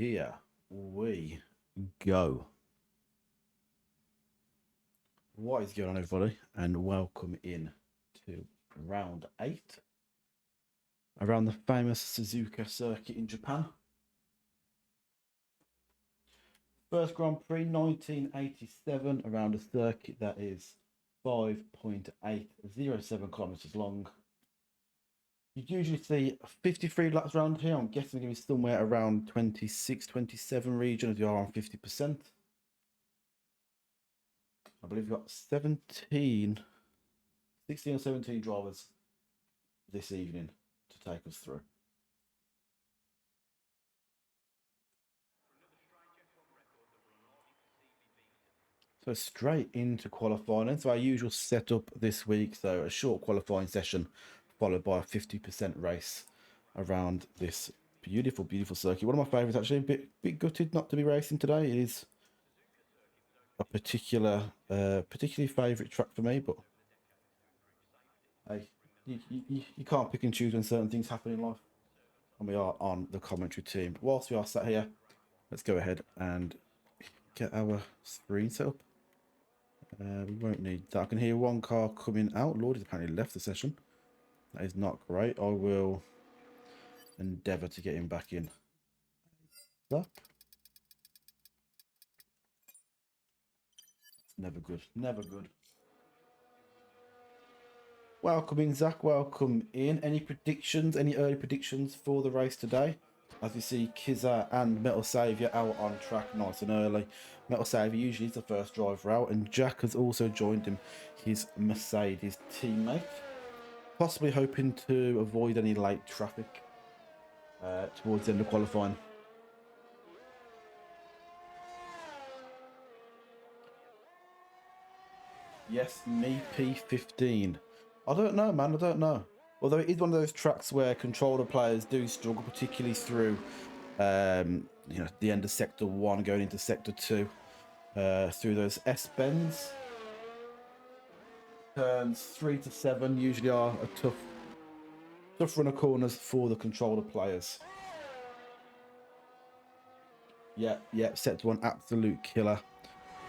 here we go. What is going on, everybody, and welcome in to round 8 around the famous Suzuka circuit in Japan. First Grand Prix 1987 around a circuit that is 5.807 kilometers long. You usually see 53 laps around here. I'm guessing going to be somewhere around 26, 27 region as you are on 50%. I believe we've got 16 or 17 drivers this evening to take us through. So straight into qualifying. So our usual setup this week. So a short qualifying session followed by a 50% race around this beautiful, beautiful circuit. One of my favourites, actually. A bit gutted not to be racing today. It is a particularly favourite track for me, but hey, you can't pick and choose when certain things happen in life. And we are on the commentary team. But whilst we are sat here, let's go ahead and get our screen set up. We won't need that. I can hear one car coming out. Lord has apparently left the session. That is not great. I will endeavour to get him back in. Up. Never good. Never good. Welcome in, Zach. Welcome in. Any predictions? Any early predictions for the race today? As we see, Kizza and Metal Saviour out on track nice and early. Metal Saviour usually is the first driver out, and Jack has also joined him, his Mercedes teammate. Possibly hoping to avoid any late traffic towards the end of qualifying. Yes, me P15. I don't know, man. I don't know. Although it is one of those tracks where controller players do struggle, particularly through, the end of Sector 1 going into Sector 2. Through those S-bends. Turns 3 to 7 usually are a tough run of corners for the controller players. Yeah, Sector 1, absolute killer.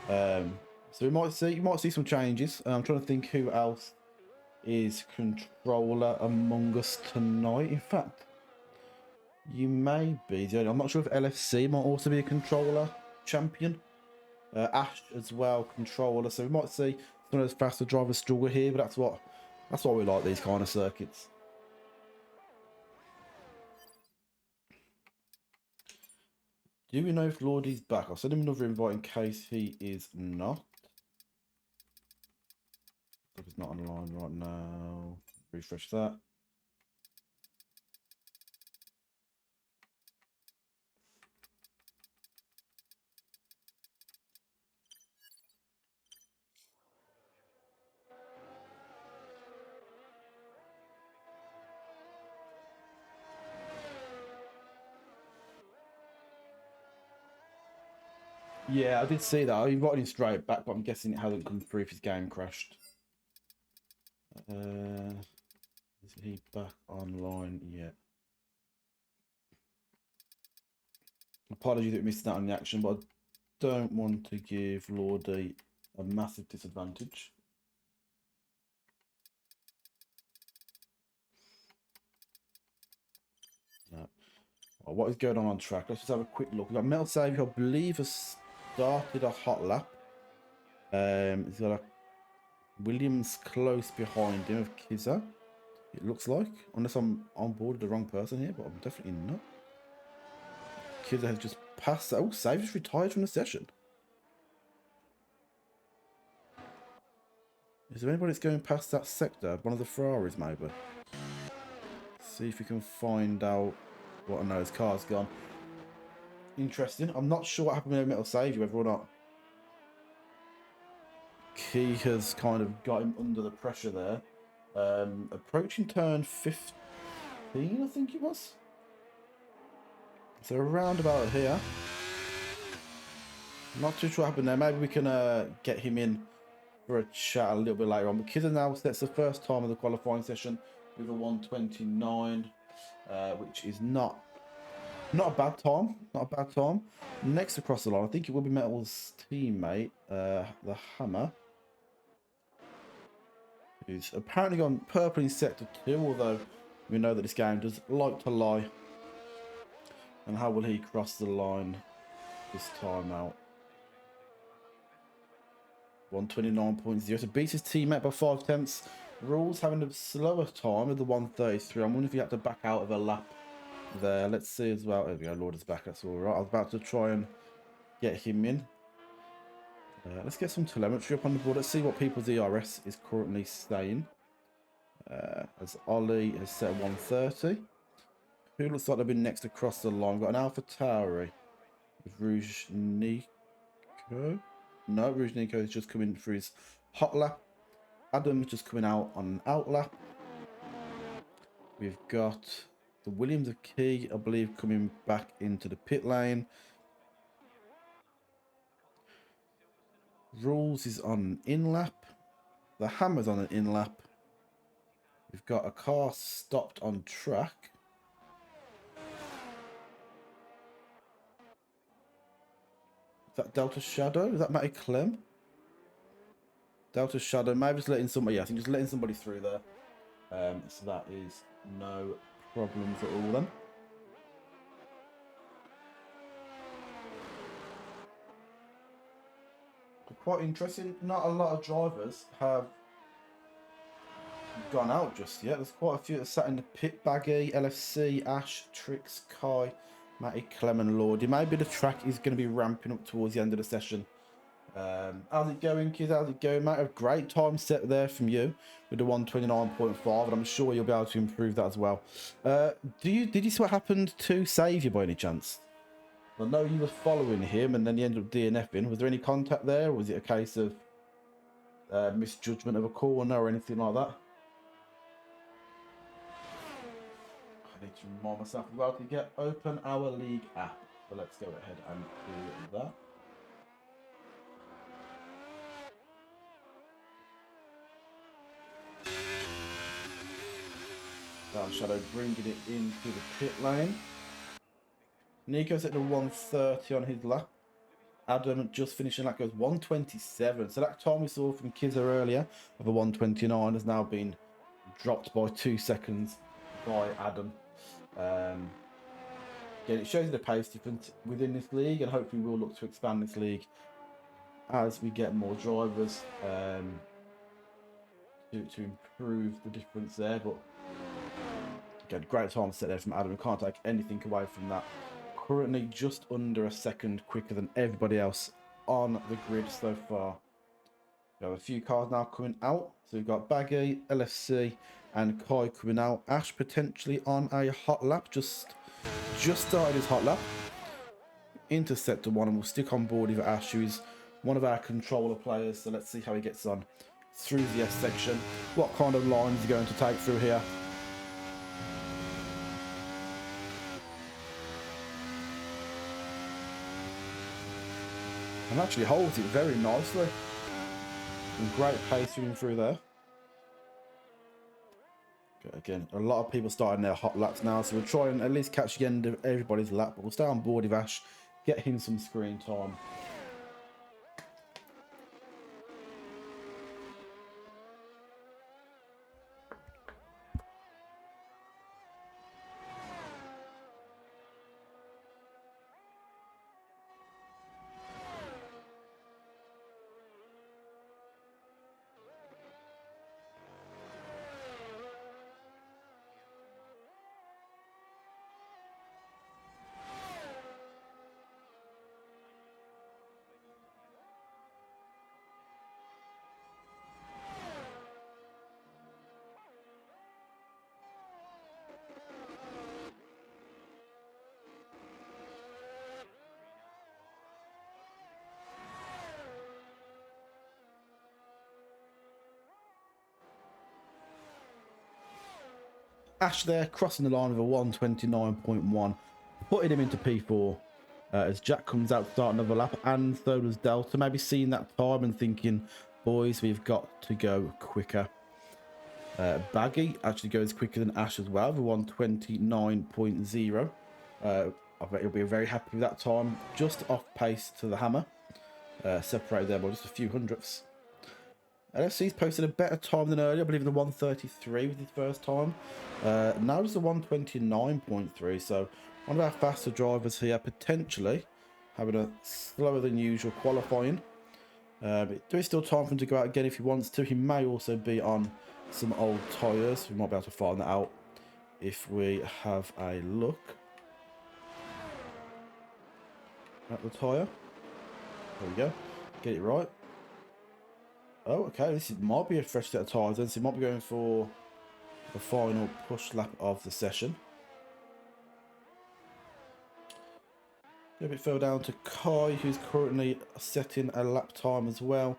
So you might see some changes. I'm trying to think who else is controller among us tonight. In fact, you may be. I'm not sure if LFC might also be a controller champion. Ash as well, controller. So we might see some of those faster drivers struggle here, but that's what we like, these kind of circuits. Do we know if Lordy's back? I'll send him another invite in case he is not. If he's not online right now, refresh that. Yeah, I did see that. I invited him straight back, but I'm guessing it hasn't come through if his game crashed. Is he back online yet? Apologies that we missed out on the action, but I don't want to give Lordy a massive disadvantage. No. Well, what is going on track? Let's just have a quick look. We've got Metal Saviour, I believe, has started a hot lap. He's got a Williams close behind him of Kizza, it looks like. Unless I'm on board with the wrong person here, but I'm definitely not. Kizza has just passed. Oh, Saviour's retired from the session. Is there anybody that's going past that sector? One of the Ferraris, maybe? See if we can find out what I know. His car's gone. Interesting. I'm not sure what happened with Metal Saviour, whether or not Key has kind of got him under the pressure there. Approaching turn 15, I think it was. So around about here. Not too sure what happened there. Maybe we can get him in for a chat a little bit later on. But Kizza now sets the first time of the qualifying session with a 129, which is not Not a bad time. Not a bad time. Next across the line, I think it will be Metal's teammate, the Hammer, who's apparently gone purple in sector 2, although we know that this game does like to lie. And how will he cross the line this time out? 129.0. So beats his teammate by 5 tenths. Rules having a slower time with the 133. I'm wondering if he had to back out of a lap there. Let's see as well. There we go. Lord is back. That's all right. I was about to try and get him in. Let's get some telemetry up on the board. Let's see what people's ERS is currently saying. As Ollie has set 130. Who looks like they've been next across the line? We've got an Alpha Tauri with Rouge Nico. No, Rouge Nico is just coming through his hot lap. Adam's just coming out on an out lap. We've got the Williams of Key, I believe, coming back into the pit lane. Rules is on an in lap. The Hammer's on an in lap. We've got a car stopped on track. Is that Delta Shadow? Is that Matty Clem? Delta Shadow, maybe just letting somebody, yeah, I think just letting somebody through there. So that is no problems at all then. Quite interesting. Not a lot of drivers have gone out just yet. There's quite a few that sat in the pit. Baggy, LFC, Ash, Trix, Kai, Matty, Clem and Lordy. Maybe the track is going to be ramping up towards the end of the session. How's it going, kids? How's it going, mate? A great time set there from you with the 129.5, and I'm sure you'll be able to improve that as well. Did you see what happened to Saviour by any chance? I know you were following him, and then he ended up DNFing. Was there any contact there, or was it a case of misjudgment of a corner or anything like that? I need to remind myself as well to get open our league app. So let's go ahead and do that. Down Shadow bringing it into the pit lane. Nico's at the 130 on his lap. Adam just finishing lap goes 127. So that time we saw from Kizza earlier of a 129 has now been dropped by 2 seconds by Adam. Again, it shows you the pace difference within this league, and hopefully we'll look to expand this league as we get more drivers to improve the difference there. But again, great time set there from Adam. We can't take anything away from that. Currently just under a second quicker than everybody else on the grid so far. We have a few cars now coming out. So we've got Baggy, LFC and Kai coming out. Ash potentially on a hot lap. Just started his hot lap. Into sector 1, and we'll stick on board with Ash, who's one of our controller players. So let's see how he gets on through the S section. What kind of lines are going to take through here? And actually holds it very nicely. And great pace through there. Okay, again, a lot of people starting their hot laps now, so we'll try and at least catch the end of everybody's lap. But we'll stay on board with Ash, get him some screen time. Ash there, crossing the line with a 129.1, putting him into P4 as Jack comes out to start another lap, and so does Delta. Maybe seeing that time and thinking, boys, we've got to go quicker. Baggy actually goes quicker than Ash as well, with 129.0. I bet he'll be very happy with that time. Just off pace to the Hammer. Separated there by just a few hundredths. LFC's posted a better time than earlier. I believe the 133 was his first time. Now just a 129.3. So one of our faster drivers here, potentially having a slower than usual qualifying. There is still time for him to go out again if he wants to. He may also be on some old tyres. We might be able to find that out if we have a look at the tyre. There we go. Get it right. Oh, okay. This might be a fresh set of tyres then. So he might be going for the final push lap of the session. A bit further down to Kai, who's currently setting a lap time as well.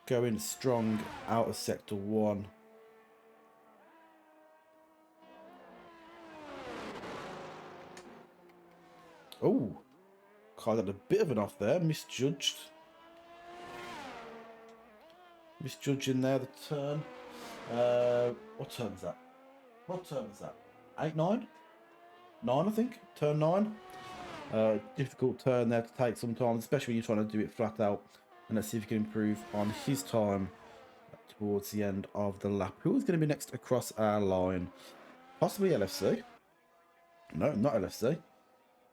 Going strong out of sector 1. Oh, Kai had a bit of an off there, misjudged. Misjudging there the turn. What turn is that? What turn is that? 8, 9? 9, I think. Turn 9. Difficult turn there to take sometimes, especially when you're trying to do it flat out. And let's see if he can improve on his time towards the end of the lap. Who is going to be next across our line? Possibly LFC. No, not LFC.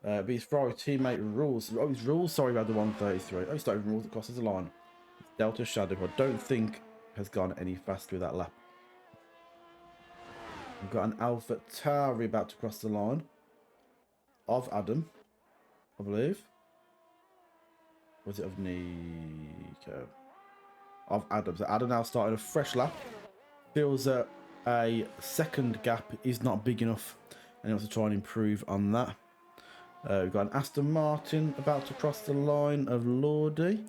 But his Ferrari teammate Rules. Oh, his Rules, sorry about the 133. Oh, he's not even Rules that crosses the line. It's Delta Shadow, who I don't think has gone any faster with that lap. We've got an Alpha Tauri about to cross the line. Of Adam, I believe. Was it of Nico? Of Adam. So Adam now starting a fresh lap. Feels that a second gap is not big enough. And he wants to try and improve on that. We've got an Aston Martin about to cross the line of Lordy.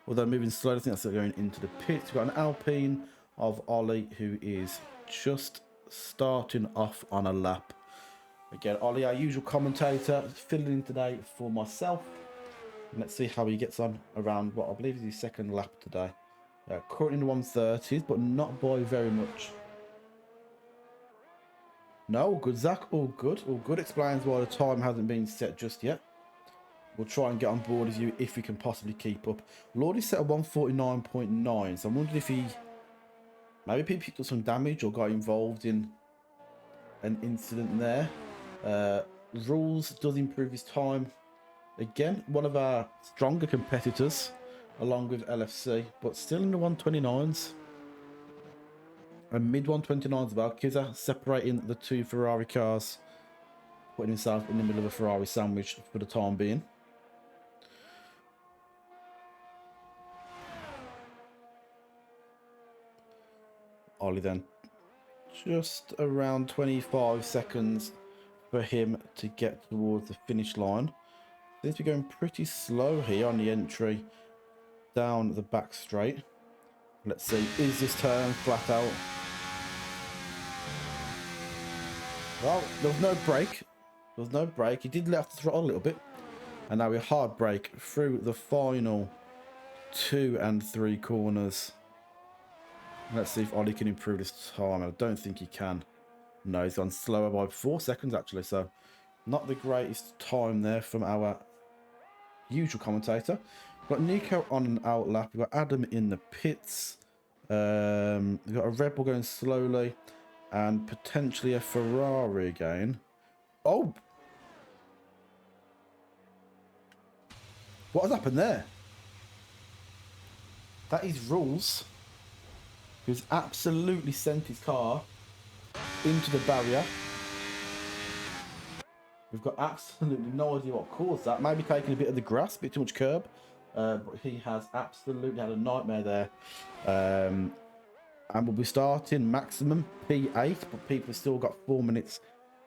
Although moving slowly, I think that's going into the pits. We've got an Alpine of Ollie, who is just starting off on a lap. Again, Ollie, our usual commentator, filling in today for myself. And let's see how he gets on around what I believe is his second lap today. Currently in the 130s, but not by very much. No, all good, Zach. All good. All good. Explains why the time hasn't been set just yet. We'll try and get on board with you if we can possibly keep up. Lordy set a 149.9, so I'm wondering if he maybe picked up some damage or got involved in an incident there. Rules does improve his time. Again, one of our stronger competitors, along with LFC, but still in the 129s. And mid 129s about Kiza separating the two Ferrari cars, putting himself in the middle of a Ferrari sandwich for the time being. Ollie then just around 25 seconds for him to get towards the finish line. Seems to be going pretty slow here on the entry down the back straight. Let's see, is this turn flat out? Well, there was no break. There was no break. He did let off the throttle a little bit. And now we hard brake through the final 2 and 3 corners. Let's see if Ollie can improve this time. I don't think he can. No, he's gone slower by 4 seconds actually. So not the greatest time there from our usual commentator. We've got Nico on an out lap. We've got Adam in the pits. We've got a Red Bull going slowly. And potentially a Ferrari again. Oh! What has happened there? That is Rules, who's absolutely sent his car into the barrier. We've got absolutely no idea what caused that. Maybe taking a bit of the grass, a bit too much curb. But he has absolutely had a nightmare there. And we'll be starting maximum P8, but people have still got 4 minutes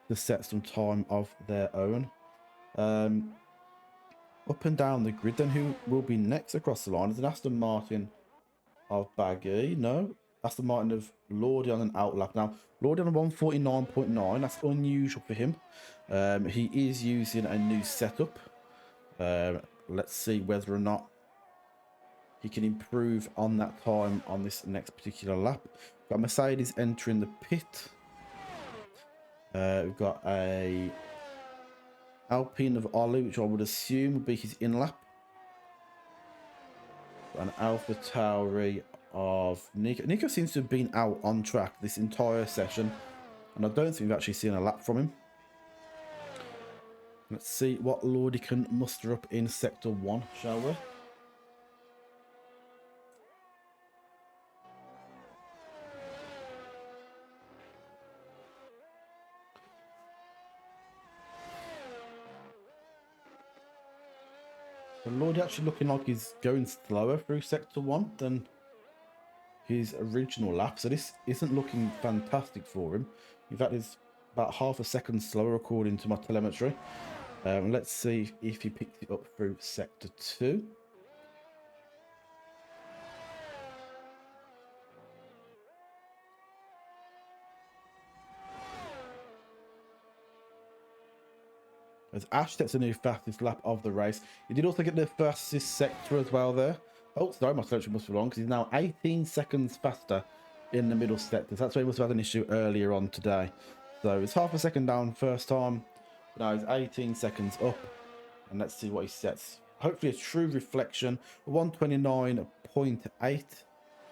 to set some time of their own. Up and down the grid, then who will be next across the line? Is an Aston Martin of Baggy? No. Aston Martin of Lordy on an out lap. Now, Lordy on a 149.9. That's unusual for him. He is using a new setup. Let's see whether or not he can improve on that time on this next particular lap. We've got Mercedes entering the pit. We've got a Alpine of Olu, which I would assume would be his in lap. An Alpha Tauri of Nico. Nico seems to have been out on track this entire session, and I don't think we've actually seen a lap from him. Let's see what Lordy can muster up in Sector 1, shall we? So Lordy actually looking like he's going slower through Sector 1 than his original lap. So this isn't looking fantastic for him. In fact, it's about half a second slower according to my telemetry. Let's see if he picks it up through Sector 2. As Ash sets a new fastest lap of the race. He did also get the fastest sector as well there. Oh, sorry, my selection must be wrong because he's now 18 seconds faster in the middle sector. So that's why he must have had an issue earlier on today. So it's half a second down first time. Now he's 18 seconds up. And let's see what he sets. Hopefully a true reflection. 129.8.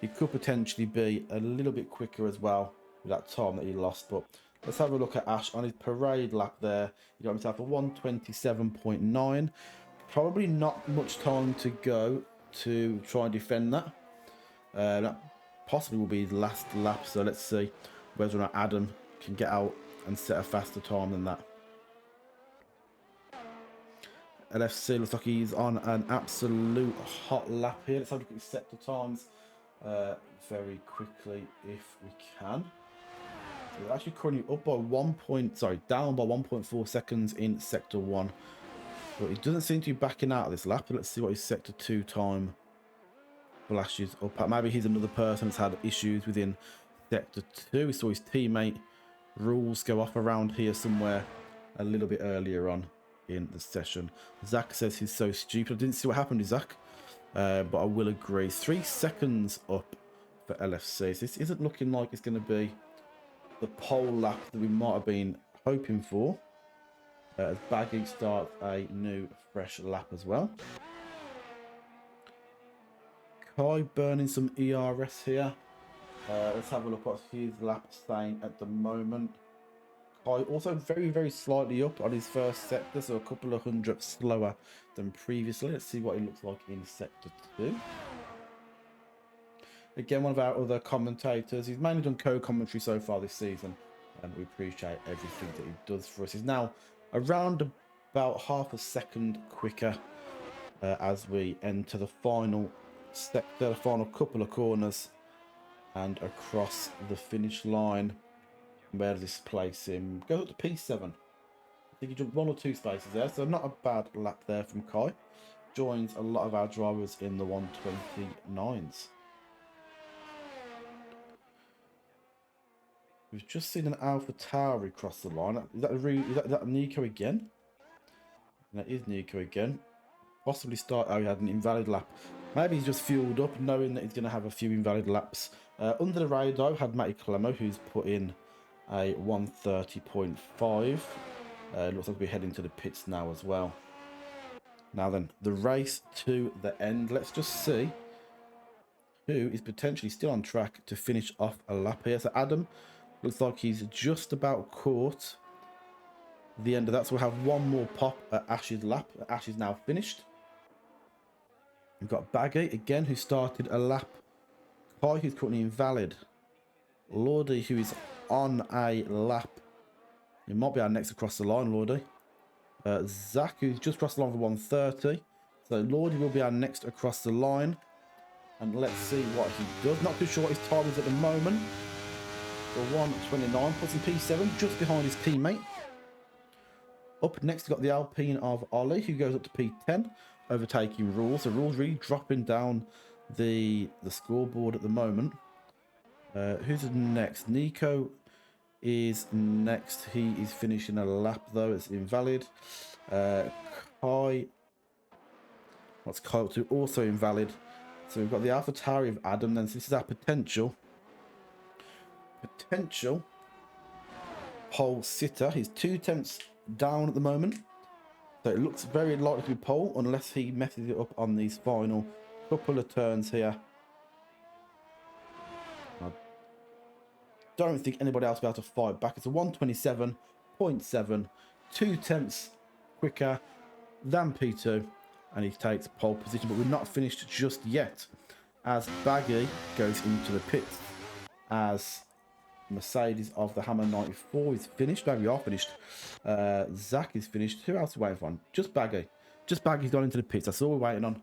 He could potentially be a little bit quicker as well with that time that he lost. But let's have a look at Ash on his parade lap there. He got himself a 127.9. Probably not much time to go to try and defend that. That possibly will be his last lap. So let's see whether or not Adam can get out and set a faster time than that. LFC looks like he's on an absolute hot lap here. Let's have a look at his sector times very quickly if we can. So they're actually currently up by down by 1.4 seconds in sector 1. But he doesn't seem to be backing out of this lap. Let's see what his sector 2 time flashes up at. Maybe he's another person that's had issues within sector 2. We saw his teammate Rules go off around here somewhere a little bit earlier on in the session. Zach says he's so stupid. I didn't see what happened to Zach, but I will agree. 3 seconds up for LFC. So this isn't looking like it's going to be the pole lap that we might have been hoping for. As Baggy starts a new fresh lap as well. Kai burning some ERS here. Let's have a look what his lap saying at the moment. Kai also very slightly up on his first sector, so a couple of hundredths slower than previously. Let's see what he looks like in sector 2. Again, one of our other commentators. He's mainly done co-commentary so far this season, and we appreciate everything that he does for us. He's now around about half a second quicker as we enter the final sector, the final couple of corners, and across the finish line. Where does this place him? Goes up to P7. I think he jumped 1 or 2 spaces there, so not a bad lap there from Kai. Joins a lot of our drivers in the 129s. We've just seen an Alpha Tauri cross the line. Is that Nico again? That is Nico again. Possibly start. Oh, he had an invalid lap. Maybe he's just fueled up, knowing that he's going to have a few invalid laps. Under the radar, had Matty Clemmo, who's put in a 130.5. Looks like we're heading to the pits now as well. Now then, the race to the end. Let's just see who is potentially still on track to finish off a lap here. So Adam looks like he's just about caught the end of that. So we'll have one more pop at Ash's lap. Ash is now finished. We've got Baggy again, who started a lap. Kai, who's currently invalid. Lordy, who is on a lap. It might be our next across the line, Lordy. Zach, who's just crossed the line for 130. So Lordy will be our next across the line. And let's see what he does. Not too sure what his time is at the moment. For 129, puts in P7, just behind his teammate. Up next, we've got the Alpine of Ollie, who goes up to P10, overtaking Rules. So Rules really dropping down the scoreboard at the moment. Who's next? Nico is next. He is finishing a lap, though. It's invalid. Kai... What's Kai up to? Also invalid. So we've got the AlphaTauri of Adam, then. So this is our potential pole sitter. He's 2 tenths down at the moment. So it looks very likely to be pole unless he messes it up on these final couple of turns here. I don't think anybody else will be able to fight back. It's a 127.7, 2/10 quicker than P2, and he takes pole position. But we're not finished just yet, as Baggy goes into the pits, as Mercedes of the Hammer 94 is finished. Maybe we are finished. Zach is finished. Who else are we waiting for? Just Baggy. Just Baggy's gone into the pits. That's all we're waiting on.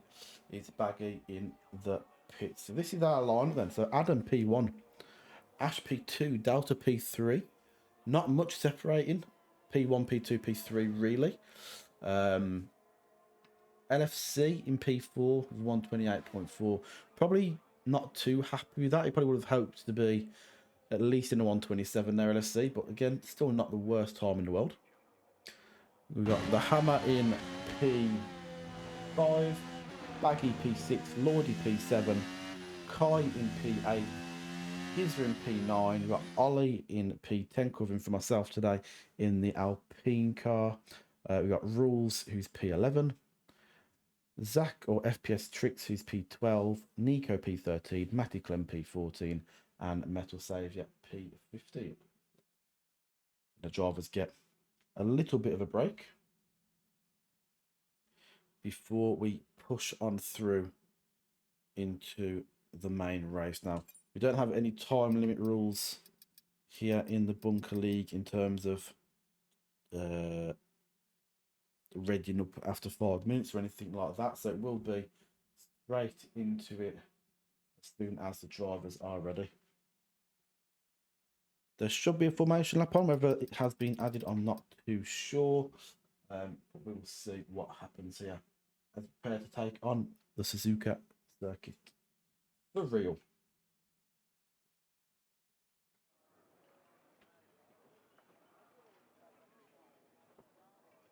Is Baggy in the pits. So this is our line then. So Adam P1, Ash P2, Delta P3. Not much separating. P1, P2, P3 really. LFC in P4 was 128.4. Probably not too happy with that. He probably would have hoped to be at least in a 127 there, LFC, but again, still not the worst time in the world. We've got the Hammer in P5, Baggy P6, Lordy P7, Kai in P8, Gizra in P9. We've got Ollie in P10, covering for myself today in the Alpine car. We've got Rules, who's P11. Zach or FPS Tricks, who's P12. Nico P13. Matty Clem P14. And Metal Saviour P15. The drivers get a little bit of a break before we push on through into the main race. Now, we don't have any time limit rules here in the Bunker League in terms of readying up after 5 minutes or anything like that, so it will be straight into it as soon as the drivers are ready. There should be a formation lap on. Whether it has been added, I'm not too sure. But we will see what happens here as prepared to take on the Suzuka circuit for real.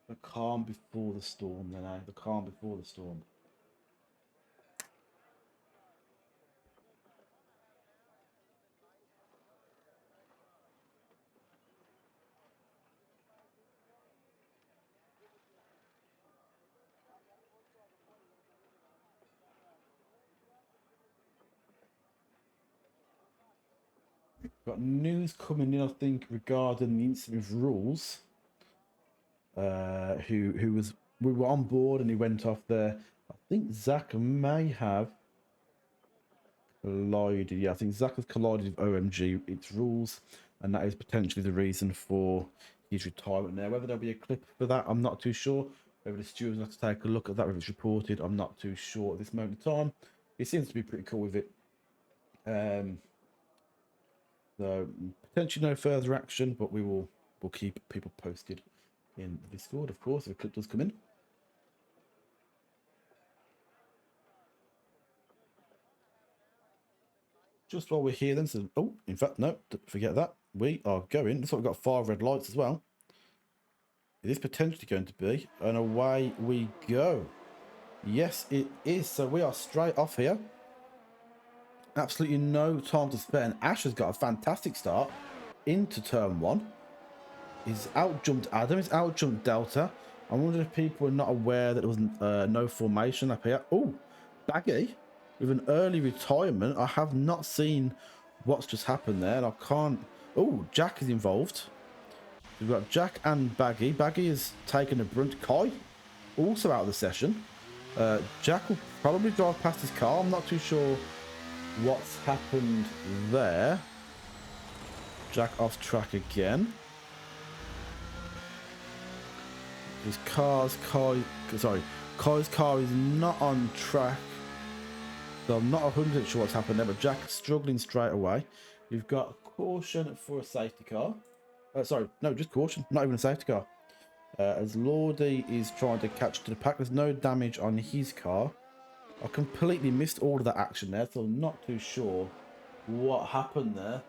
The calm before the storm, then, eh? The calm before the storm. Got news coming in, I think, regarding the incident of rules. We were on board and he went off there. I think Zach may have collided. Yeah, I think Zach has collided with OMG. Its rules, and that is potentially the reason for his retirement there. Whether there'll be a clip for that, I'm not too sure. Whether the stewards have to take a look at that, whether it's reported, I'm not too sure at this moment in time. He seems to be pretty cool with it. So potentially no further action, but we'll keep people posted in the Discord, of course, if a clip does come in. Just while we're here then, so, oh, in fact, no, forget that. We are going. Looks like we've got 5 red lights as well. It is potentially going to be, and away we go. Yes, it is. So we are straight off here. Absolutely no time to spare. And Ash has got a fantastic start into turn 1. He's out-jumped Adam. He's out-jumped Delta. I wonder if people are not aware that there was no formation up here. Oh, Baggy with an early retirement. I have not seen what's just happened there. And I can't... Oh, Jack is involved. We've got Jack and Baggy. Baggy has taken a brunt. Kai also out of the session. Jack will probably drive past his car. I'm not too sure what's happened there. Jack off track again. His Kai's car is not on track. So I'm not 100% sure what's happened there, but Jack's struggling straight away. We've got caution for a safety car. Sorry, no, just caution, not even a safety car. As Lordy is trying to catch to the pack, there's no damage on his car. I completely missed all of that action there, so I'm not too sure what happened there.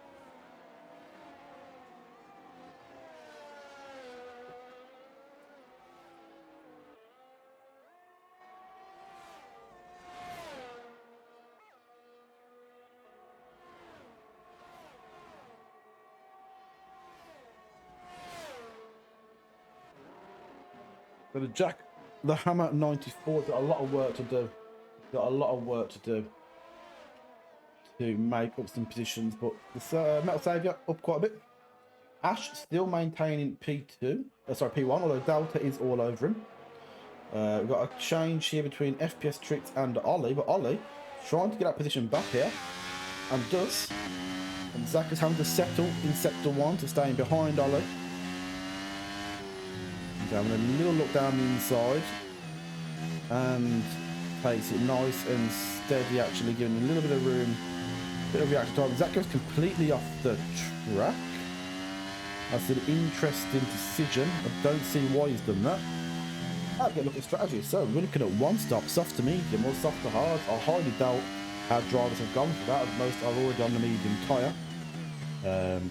So the Jack the Hammer 94 got a lot of work to do. Got a lot of work to do to make up some positions, but the Metal Saviour up quite a bit. Ash still maintaining P2, sorry, P1, although Delta is all over him. We've got a change here between FPS Tricks and Ollie, but Ollie trying to get that position back here, and does. And Zach is having to settle in Sector 1 to staying behind Ollie. He's having a little look down the inside, and takes it nice and steady, actually giving a little bit of room, bit of reaction time. Zach goes completely off the track. That's an interesting decision. I don't see why he's done that. I'll get a look at strategy. So we're looking at one stop, soft to medium or soft to hard. I highly doubt our drivers have gone for that, as most are already on the medium tyre.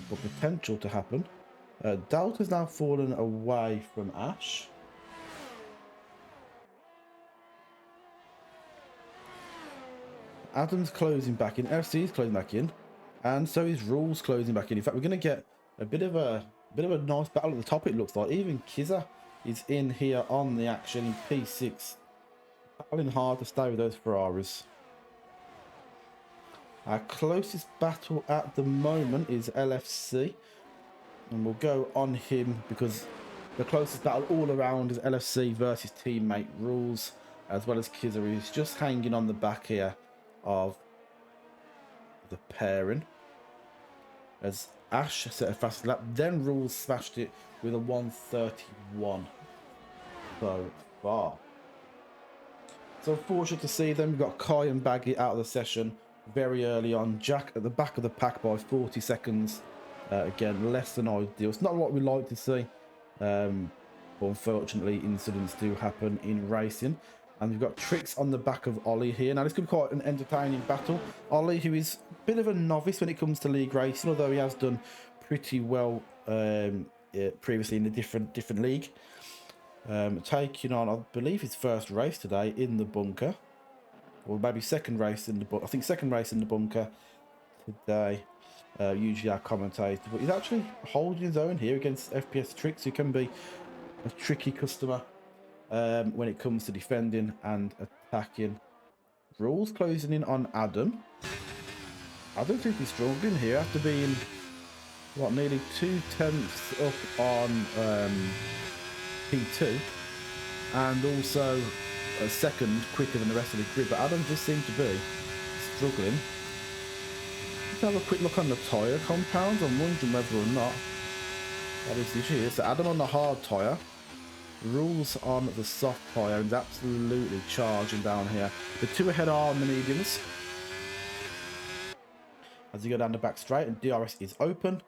But potential to happen. Delta's now fallen away from Ash. Adam's closing back in. LFC is closing back in, and so is Rules closing back in. In fact, we're going to get a bit of a nice battle at the top. It looks like even Kizza is in here on the action in P6, battling hard to stay with those Ferraris. Our closest battle at the moment is LFC, and we'll go on him because the closest battle all around is LFC versus teammate Rules, as well as Kizza, who's just hanging on the back here of the pairing. As Ash set a fast lap, then Rules smashed it with a 131 so far. So unfortunate to see them. We've got Kai and Baggy out of the session very early on. Jack at the back of the pack by 40 seconds. Again, less than ideal. It's not what we like to see. But unfortunately, incidents do happen in racing. And we've got Tricks on the back of Ollie here. Now, this could be quite an entertaining battle. Ollie, who is a bit of a novice when it comes to league racing, although he has done pretty well previously in a different league. Taking on, I believe, his first race today in the bunker. Or maybe second race in the bunker. I think second race in the bunker today. Usually our commentator. But he's actually holding his own here against FPS Tricks, who can be a tricky customer when it comes to defending and attacking. Rules closing in on Adam. I don't think he's struggling here after being, what, nearly 2/10 up on P2, and also a second quicker than the rest of the grid. But Adam just seems to be struggling. Let's have a quick look on the tyre compounds. I'm wondering whether or not that is the issue. So Adam on the hard tyre, Rules on the soft tyre, and absolutely charging down here. The two ahead are on the mediums. As you go down the back straight, and DRS is open,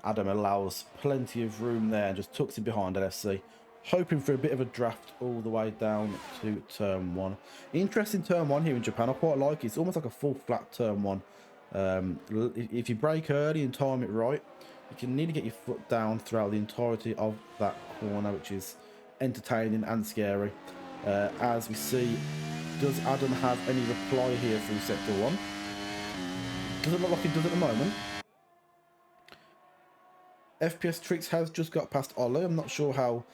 Adam allows plenty of room there and just tucks it behind LFC, hoping for a bit of a draft all the way down to turn 1. Interesting turn 1 here in Japan. I quite like it. It's almost like a full flat turn 1. If you brake early and time it right, you can nearly get your foot down throughout the entirety of that corner, which is entertaining and scary. As we see, does Adam have any reply here through sector 1? Doesn't look like he does at the moment. FPS Tricks has just got past Ollie. I'm not sure how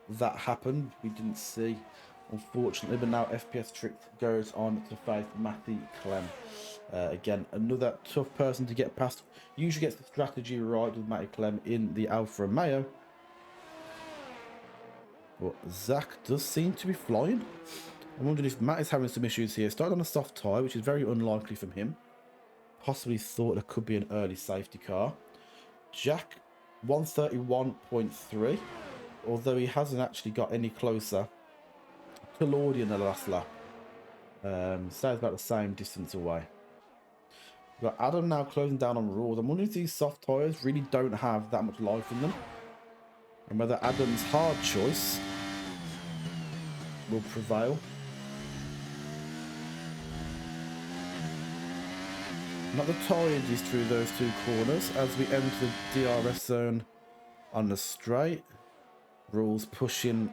that happened. We didn't see, unfortunately. But now FPS Tricks goes on to face Matty Clem. Again, another tough person to get past. Usually gets the strategy right with Matty Clem in the Alfa Romeo. But Zach does seem to be flying. I'm wondering if Matt is having some issues here. Started on a soft tyre, which is very unlikely from him. Possibly thought there could be an early safety car. Jack, 131.3. Although he hasn't actually got any closer to Lordy in the last lap. Stays about the same distance away. We've got Adam now closing down on Rules. I'm wondering if these soft tyres really don't have that much life in them, and whether Adam's hard choice will prevail. Not the tidiest through those two corners as we enter the DRS zone on the straight. Rules pushing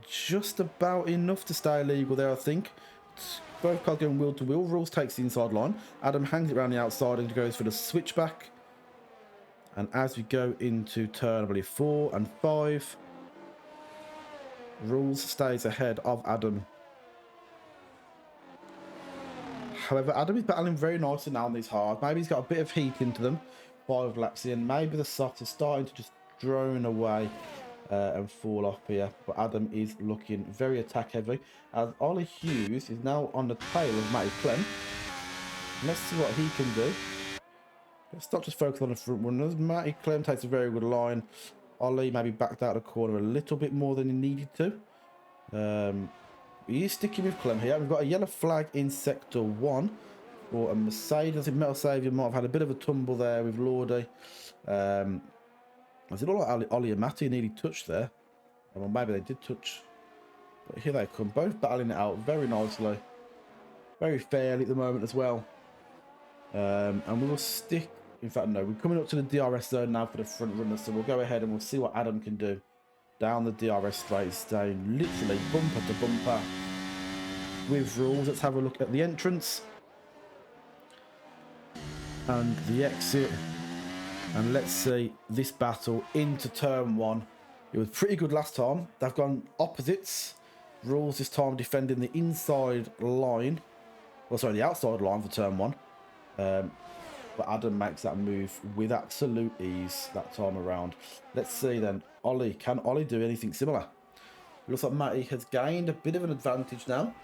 just about enough to stay legal there, I think. Both cars going wheel to wheel. Rules takes the inside line. Adam hangs it around the outside and goes for the switchback. And as we go into turn, I believe, 4 and 5, Rules stays ahead of Adam. However, Adam is battling very nicely now on these hard. Maybe he's got a bit of heat into them. 5 laps in. Maybe the softs are starting to just drone away and fall off here. But Adam is looking very attack heavy. As Ollie Hughes is now on the tail of Matty Clem. Let's see what he can do. Let's not just focus on the front runners. Matty Clem takes a very good line. Ollie maybe backed out of the corner a little bit more than he needed to. He is sticking with Clem here. We've got a yellow flag in Sector 1 for a Mercedes. I think Metal Saviour might have had a bit of a tumble there with Lordy. Is it all like Ollie and Matty nearly touched there? Well, maybe they did touch. But here they come, both battling it out very nicely. Very fairly at the moment as well. And we will stick... In fact, no, we're coming up to the DRS zone now for the front runner. So we'll go ahead and we'll see what Adam can do. Down the DRS straight, staying literally bumper to bumper with rules. Let's have a look at the entrance and the exit, and let's see this battle into turn 1. It was pretty good last time. They've gone opposites. Rules this time defending the inside line, well, sorry, the outside line for turn 1. But Adam makes that move with absolute ease that time around. Let's see then. Ollie, can Ollie do anything similar? It looks like Matty has gained a bit of an advantage now.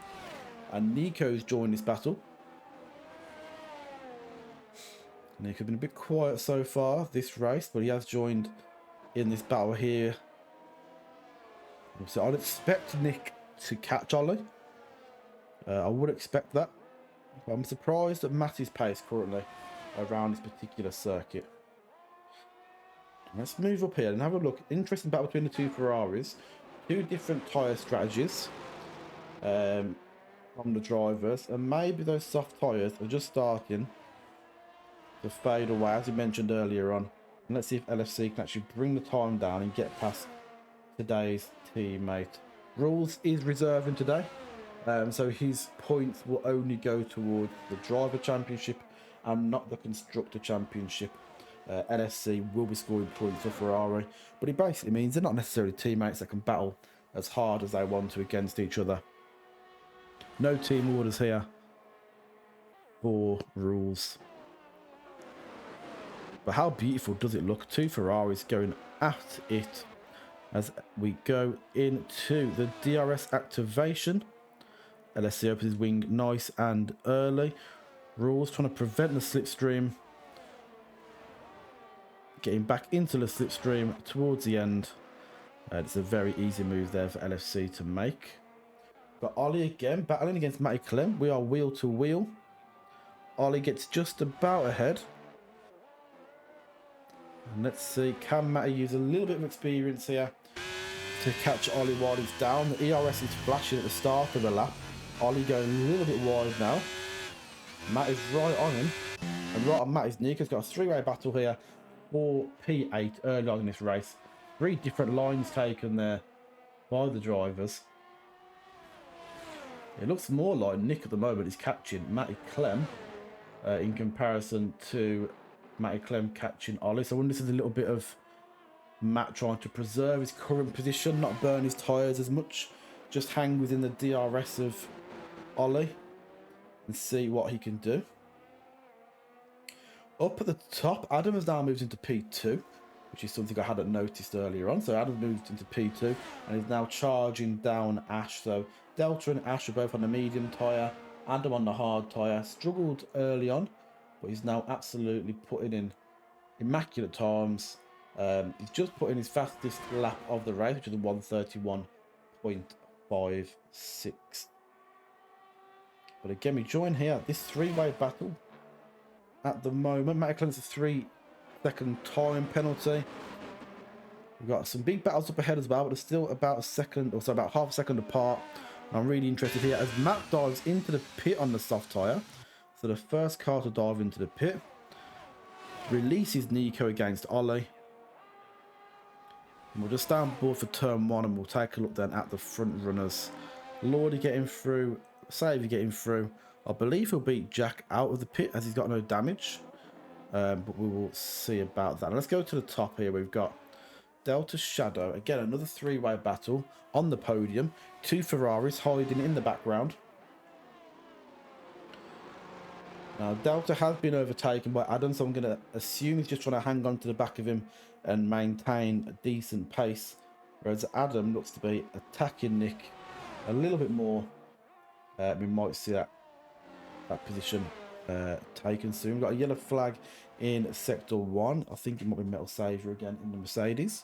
And Nico's joined this battle. Nico's been a bit quiet so far this race, but he has joined in this battle here. So I'd expect Nick to catch Ollie. I would expect that. But I'm surprised at Matty's pace currently around this particular circuit. Let's move up here and have a look. Interesting battle between the two Ferraris. 2 different tyre strategies from the drivers, and maybe those soft tyres are just starting to fade away, as you mentioned earlier on. And let's see if LFC can actually bring the time down and get past today's teammate. Rules is reserving today, so his points will only go towards the driver championship and not the constructor championship. LFC will be scoring points for Ferrari, but it basically means they're not necessarily teammates that can battle as hard as they want to against each other. No team orders here for rules. But how beautiful does it look? 2 Ferraris going at it as we go into the DRS activation. LSC opens his wing nice and early. Rules trying to prevent the slipstream. Getting back into the slipstream towards the end. It's a very easy move there for LFC to make. But Ollie again battling against Matty Clem. We are wheel to wheel. Ollie gets just about ahead. And let's see, can Matty use a little bit of experience here to catch Ollie while he's down? The ERS is flashing at the start of the lap. Ollie going a little bit wide now. Matt is right on him. And right on Matty's knee. He's got a 3-way battle here for P8 early on in this race. 3 different lines taken there by the drivers. It looks more like Nick at the moment is catching Matty Clem in comparison to Matty Clem catching Ollie. So I wonder if this is a little bit of Matt trying to preserve his current position, not burn his tyres as much, just hang within the DRS of Ollie and see what he can do. Up at the top, Adam has now moved into P2, which is something I hadn't noticed earlier on. So Adam moved into P2 and is now charging down Ash. So Delta and Ash are both on the medium tyre, Adam on the hard tyre. Struggled early on, but he's now absolutely putting in immaculate times. He's just put in his fastest lap of the race, which is a 1:31.56. But again, we join here this 3-way battle at the moment. Matty Clem's a 3-second time penalty. We've got some big battles up ahead as well, but they're still about a second, or so about half a second apart. I'm really interested here as Matt dives into the pit on the soft tyre. So the first car to dive into the pit releases Nico against Ollie. And we'll just stay on board for turn 1 and we'll take a look then at the front runners. Lordy getting through, Saviour getting through. I believe he'll beat Jack out of the pit as he's got no damage. But we will see about that. Now let's go to the top here. We've got Delta Shadow. Again, another three-way battle on the podium. Two Ferraris hiding in the background. Now, Delta has been overtaken by Adam, so I'm going to assume he's just trying to hang on to the back of him and maintain a decent pace. Whereas Adam looks to be attacking Nick a little bit more. We might see that position taken soon. We've got a yellow flag in Sector 1. I think it might be Metal Savior again in the Mercedes.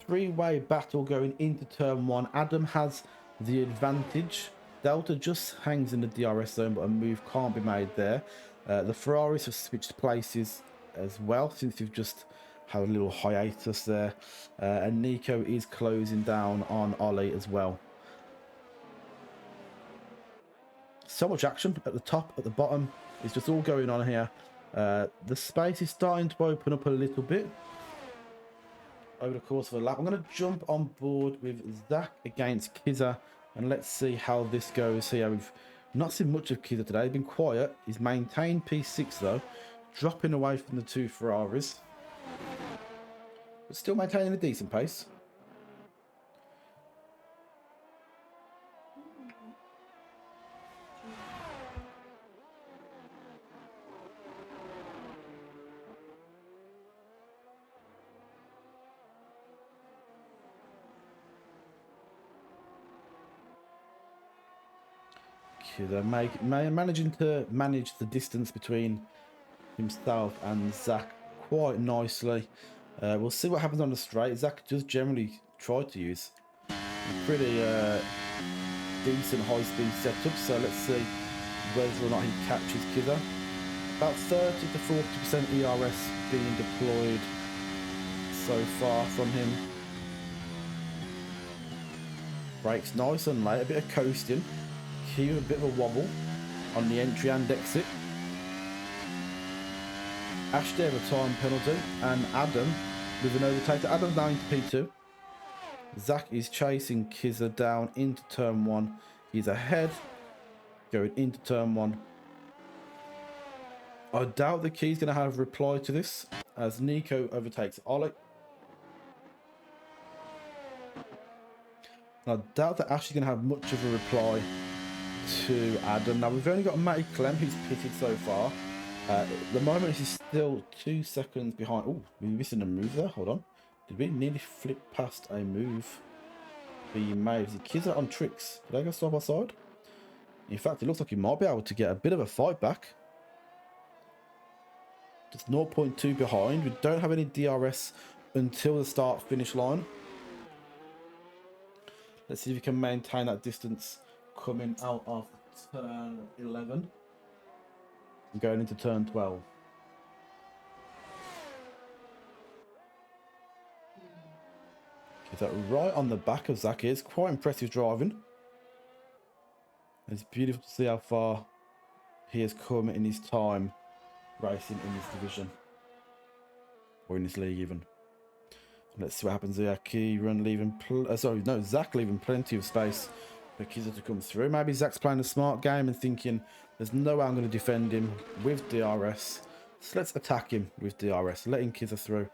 Three-way battle going into turn 1. Adam has the advantage. Delta just hangs in the DRS zone, but a move can't be made there. The Ferraris have switched places as well, since we've just had a little hiatus there. And Nico is closing down on Ollie as well. So much action at the top, at the bottom. It's just all going on here. The space is starting to open up a little bit over the course of a lap. I'm going to jump on board with Zach against Kizza, and let's see how this goes here. We've not seen much of Kizza today. He's been quiet. He's maintained P6 though, dropping away from the two Ferraris, but still maintaining a decent pace. They're managing to manage the distance between himself and Zach quite nicely. We'll see what happens on the straight. Zach does generally try to use a pretty decent high-speed setup, so let's see whether or not he catches Kizza. About 30 to 40% ERS being deployed so far from him. Brakes nice and late, a bit of coasting. Q, a bit of a wobble on the entry and exit. Ash there, a time penalty, and Adam with an overtake. Adam's now into P2. Zach is chasing Kizza down into turn 1. He's ahead, going into turn 1. I doubt the key's going to have a reply to this, as Nico overtakes Ollie. I doubt that Ash is going to have much of a reply to Adam. Now we've only got Matty Clem who's pitted so far. At the moment he's still 2 seconds behind. Oh, we're missing a move there. Hold on. Did we nearly flip past a move being made? Is the kids are on tricks? Did I go side by side? In fact, it looks like he might be able to get a bit of a fight back. Just 0.2 behind. We don't have any DRS until the start finish line. Let's see if we can maintain that distance coming out of turn 11 and going into turn 12. Is that right on the back of Zach? Is quite impressive driving. It's beautiful to see how far he has come in his time racing in this division, or in this league even. Let's see what happens here. Kieran leaving, Zach leaving plenty of space for Kizza to come through. Maybe Zach's playing a smart game and thinking, there's no way I'm going to defend him with DRS. So let's attack him with DRS, letting Kizza through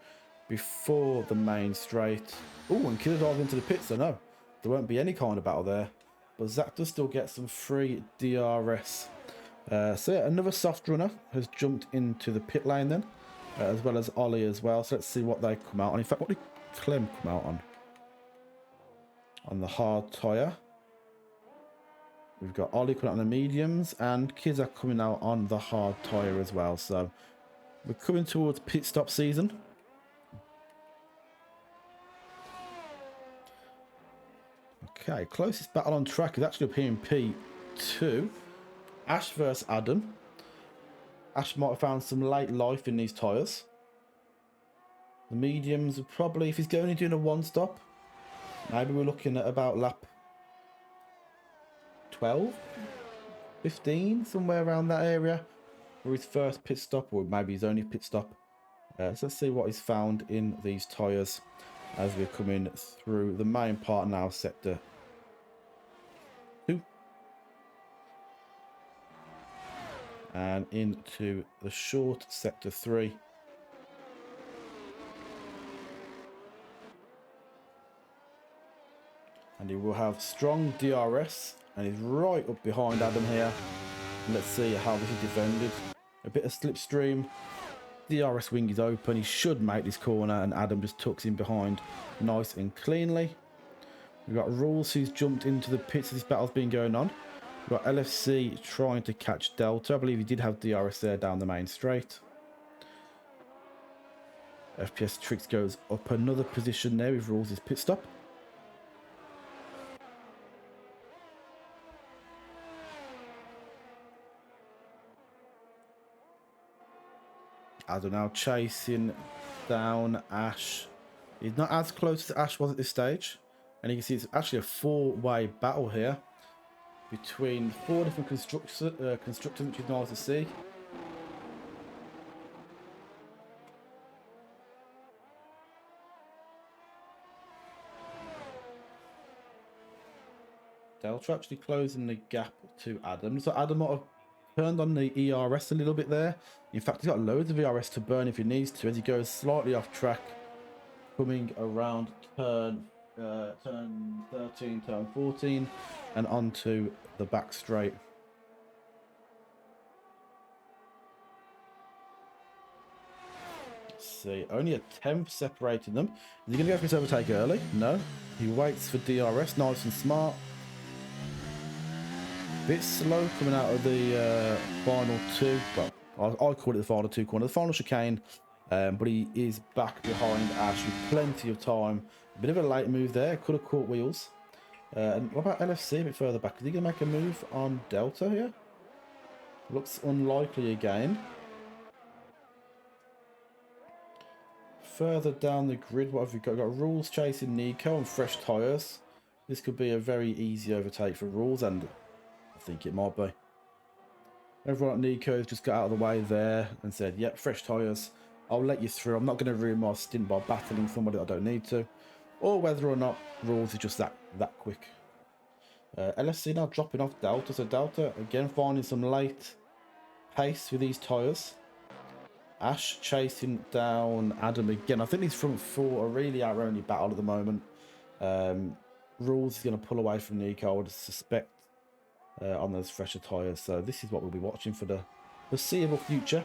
before the main straight. Oh, and Kizza dives into the pits, so no, there won't be any kind of battle there. But Zach does still get some free DRS. So yeah, another soft runner has jumped into the pit lane then, as well as Ollie as well. So let's see what they come out on. In fact, what did Clem come out on? On the hard tyre. We've got Ollie coming out on the mediums, and Kizza coming out on the hard tyre as well. So we're coming towards pit stop season. Okay, closest battle on track is actually up here in P2. Ash versus Adam. Ash might have found some late life in these tyres. The mediums are probably, if he's only doing a one stop, Maybe we're looking at about lap 12, 15, somewhere around that area for his first pit stop, or maybe his only pit stop. So let's see what is found in these tyres as we're coming through the main part now, sector 2, and into the short sector 3. And he will have strong DRS, and he's right up behind Adam here. Let's see how this is defended. A bit of slipstream. DRS wing is open. He should make this corner, and Adam just tucks in behind nice and cleanly. We've got Rules, who's jumped into the pits as this battle's been going on. We've got LFC trying to catch Delta. I believe he did have DRS there down the main straight. FPS Tricks goes up another position there with Rules' pit stop. Adam now chasing down Ash. He's not as close as Ash was at this stage. And you can see it's actually a four-way battle here between 4 different constructors, which is nice to see. Delta actually closing the gap to Adam. So Adam might have turned on the ERS a little bit there. In fact, he's got loads of ERS to burn if he needs to, as he goes slightly off track, coming around turn 13, turn 14, and onto the back straight. Let's see, only a 10th separating them. Is he going to go for his overtake early? No. He waits for DRS, nice and smart. Bit slow coming out of the final 2. Well, I call it the final 2 corner. The final chicane, but he is back behind Ash with plenty of time. A bit of a late move there. Could have caught wheels. And what about LFC a bit further back? Is he going to make a move on Delta here? Looks unlikely again. Further down the grid, what have we got? We've got Rules chasing Nico on fresh tyres. This could be a very easy overtake for Rules, and I think it might be. Everyone at Nico's just got out of the way there and said, yep, fresh tyres. I'll let you through. I'm not going to ruin my stint by battling somebody I don't need to. Or whether or not Rules is just that quick. LSC now dropping off Delta. So Delta, again, finding some late pace with these tyres. Ash chasing down Adam again. I think these front 4 are really our only battle at the moment. Rules is going to pull away from Nico, I would suspect, on those fresher tyres. So this is what we'll be watching for the foreseeable future.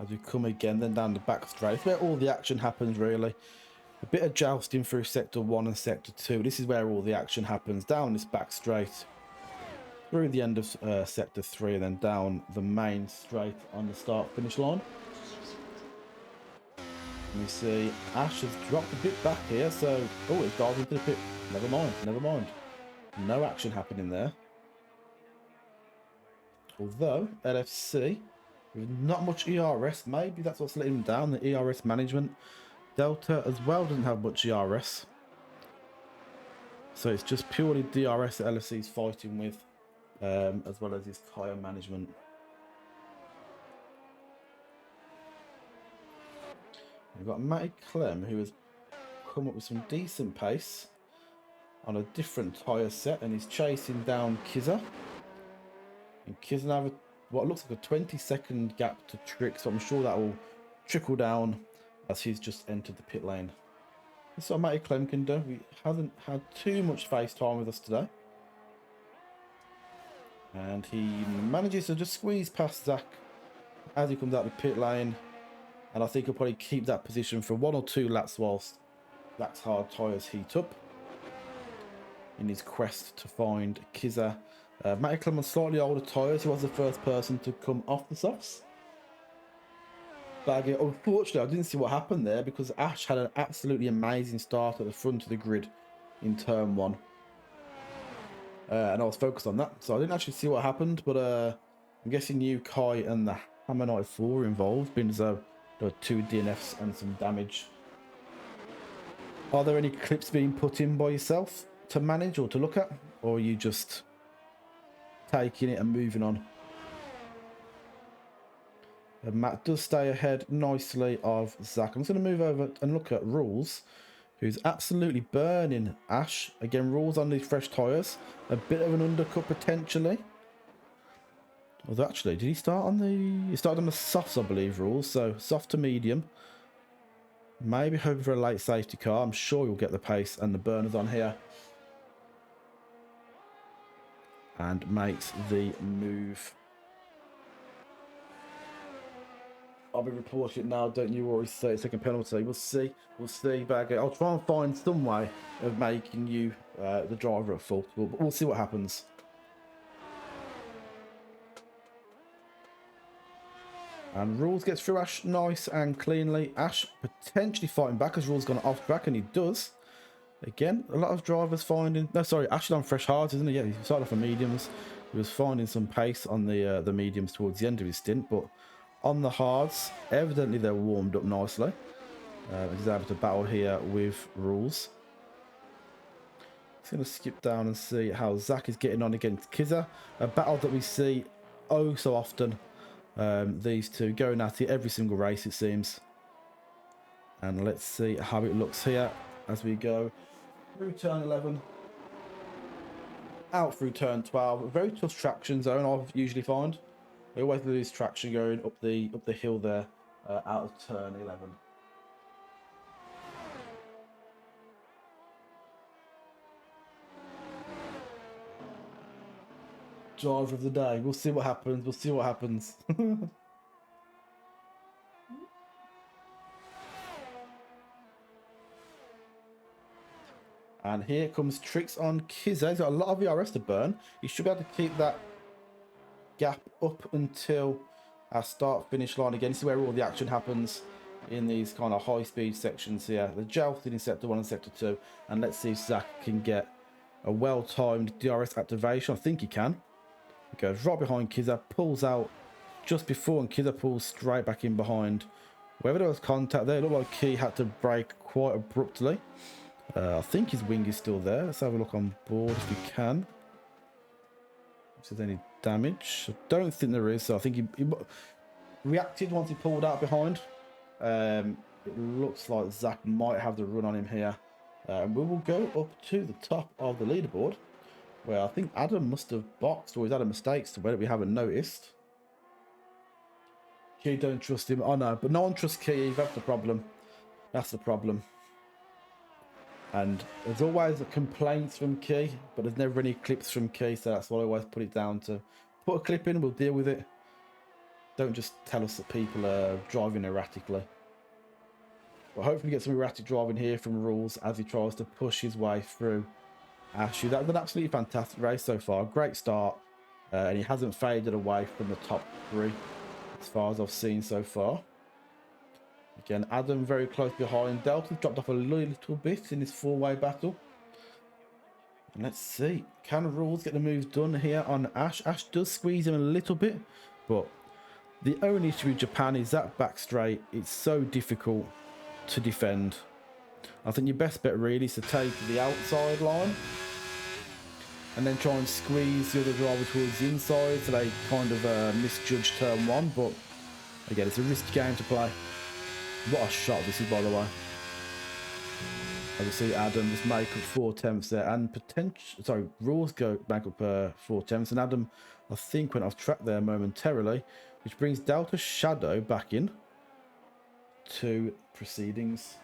As we come again, then down the back straight. It's where all the action happens, really. A bit of jousting through Sector 1 and Sector 2. This is where all the action happens. Down this back straight. Through the end of Sector 3 and then down the main straight on the start-finish line. And we see Ash has dropped a bit back here, so... Oh, it's dived into the pit. Never mind, never mind. No action happening there. Although, LFC, with not much ERS, maybe that's what's letting him down, the ERS management. Delta as well doesn't have much ERS. So it's just purely DRS that LFC is fighting with, as well as his tyre management. We've got Matty Clem, who has come up with some decent pace on a different tyre set, and he's chasing down Kizza. And Kizza now have what looks like a 20-second gap to Trick, so I'm sure that will trickle down as he's just entered the pit lane. That's what Matty Clem can do. We haven't had too much face time with us today. And he manages to just squeeze past Zach as he comes out the pit lane. And I think he'll probably keep that position for 1 or 2 laps whilst Zach's hard tyres heat up in his quest to find Kizza. Matty Clem on slightly older tyres. He was the first person to come off the softs. But again, unfortunately, I didn't see what happened there because Ash had an absolutely amazing start at the front of the grid in turn 1. and I was focused on that, so I didn't actually see what happened. But I'm guessing you, Kai, and the Hammer Knight 4 were involved, being as though there were 2 DNFs and some damage. Are there any clips being put in by yourself to manage or to look at, or are you just taking it and moving on? And Matt does stay ahead nicely of Zach. I'm just going to move over and look at Rules, who's absolutely burning Ash. Again, Rules on these fresh tyres. A bit of an undercut potentially. Although actually, did he start on the... He started on the softs, I believe, Rules. So soft to medium. Maybe hoping for a late safety car. I'm sure you'll get the pace and the burners on here. And makes the move. I'll be reporting it now, don't you worry. 30-second penalty. We'll see. We'll see. But I'll try and find some way of making you the driver at fault. But we'll see what happens. And Rules gets through Ash nice and cleanly. Ash potentially fighting back as Rules gone off track, and he does. Again, a lot of drivers finding... No, sorry, Ash is on fresh hards, isn't he? Yeah, he started off on mediums. He was finding some pace on the mediums towards the end of his stint, but on the hards, evidently they're warmed up nicely. He's able to battle here with Rules. Just going to skip down and see how Zach is getting on against Kizza. A battle that we see oh so often. These two going at it every single race, it seems. And let's see how it looks here as we go through turn 11. Out through turn 12. A very tough traction zone, I usually find. We always lose traction going up the hill there, out of turn 11. Driver of the day. We'll see what happens. We'll see what happens. And here comes Tricks on Kizza. He's got a lot of ERS to burn. He should be able to keep that gap up until our start-finish line again. This is where all the action happens in these kind of high-speed sections here. The jousting in Sector 1 and Sector 2. And let's see if Zach can get a well-timed DRS activation. I think he can. He goes right behind Kizza, pulls out just before, and Kizza pulls straight back in behind. Wherever there was contact there, it looked like he had to brake quite abruptly. I think his wing is still there. Let's have a look on board if we can. If there's any damage. I don't think there is, so I think he reacted once he pulled out behind. It looks like Zach might have the run on him here. And we will go up to the top of the leaderboard, where I think Adam must have boxed, or he's had a mistake somewhere that we haven't noticed. Key don't trust him. Oh no, but no one trusts Key. That's the problem. That's the problem. And there's always complaints from Key, but there's never any clips from Key, so that's why I always put it down to put a clip in, we'll deal with it. Don't just tell us that people are driving erratically. But hopefully get some erratic driving here from Rules as he tries to push his way through Ash. That was an absolutely fantastic race so far. Great start. And he hasn't faded away from the top 3 as far as I've seen so far. Again, Adam very close behind. Delta's dropped off a little bit in this 4-way battle. And let's see. Can Rules get the moves done here on Ash? Ash does squeeze him a little bit. But the only issue with Japan is that back straight. It's so difficult to defend. I think your best bet really is to take the outside line and then try and squeeze the other driver towards the inside, so they kind of misjudge turn 1. But again, it's a risky game to play. What a shot this is, by the way. As you see, Adam just make up 4 attempts there, and Rules go back up 4 attempts, and Adam, I think, went off track there momentarily, which brings Delta's Shadow back in to proceedings.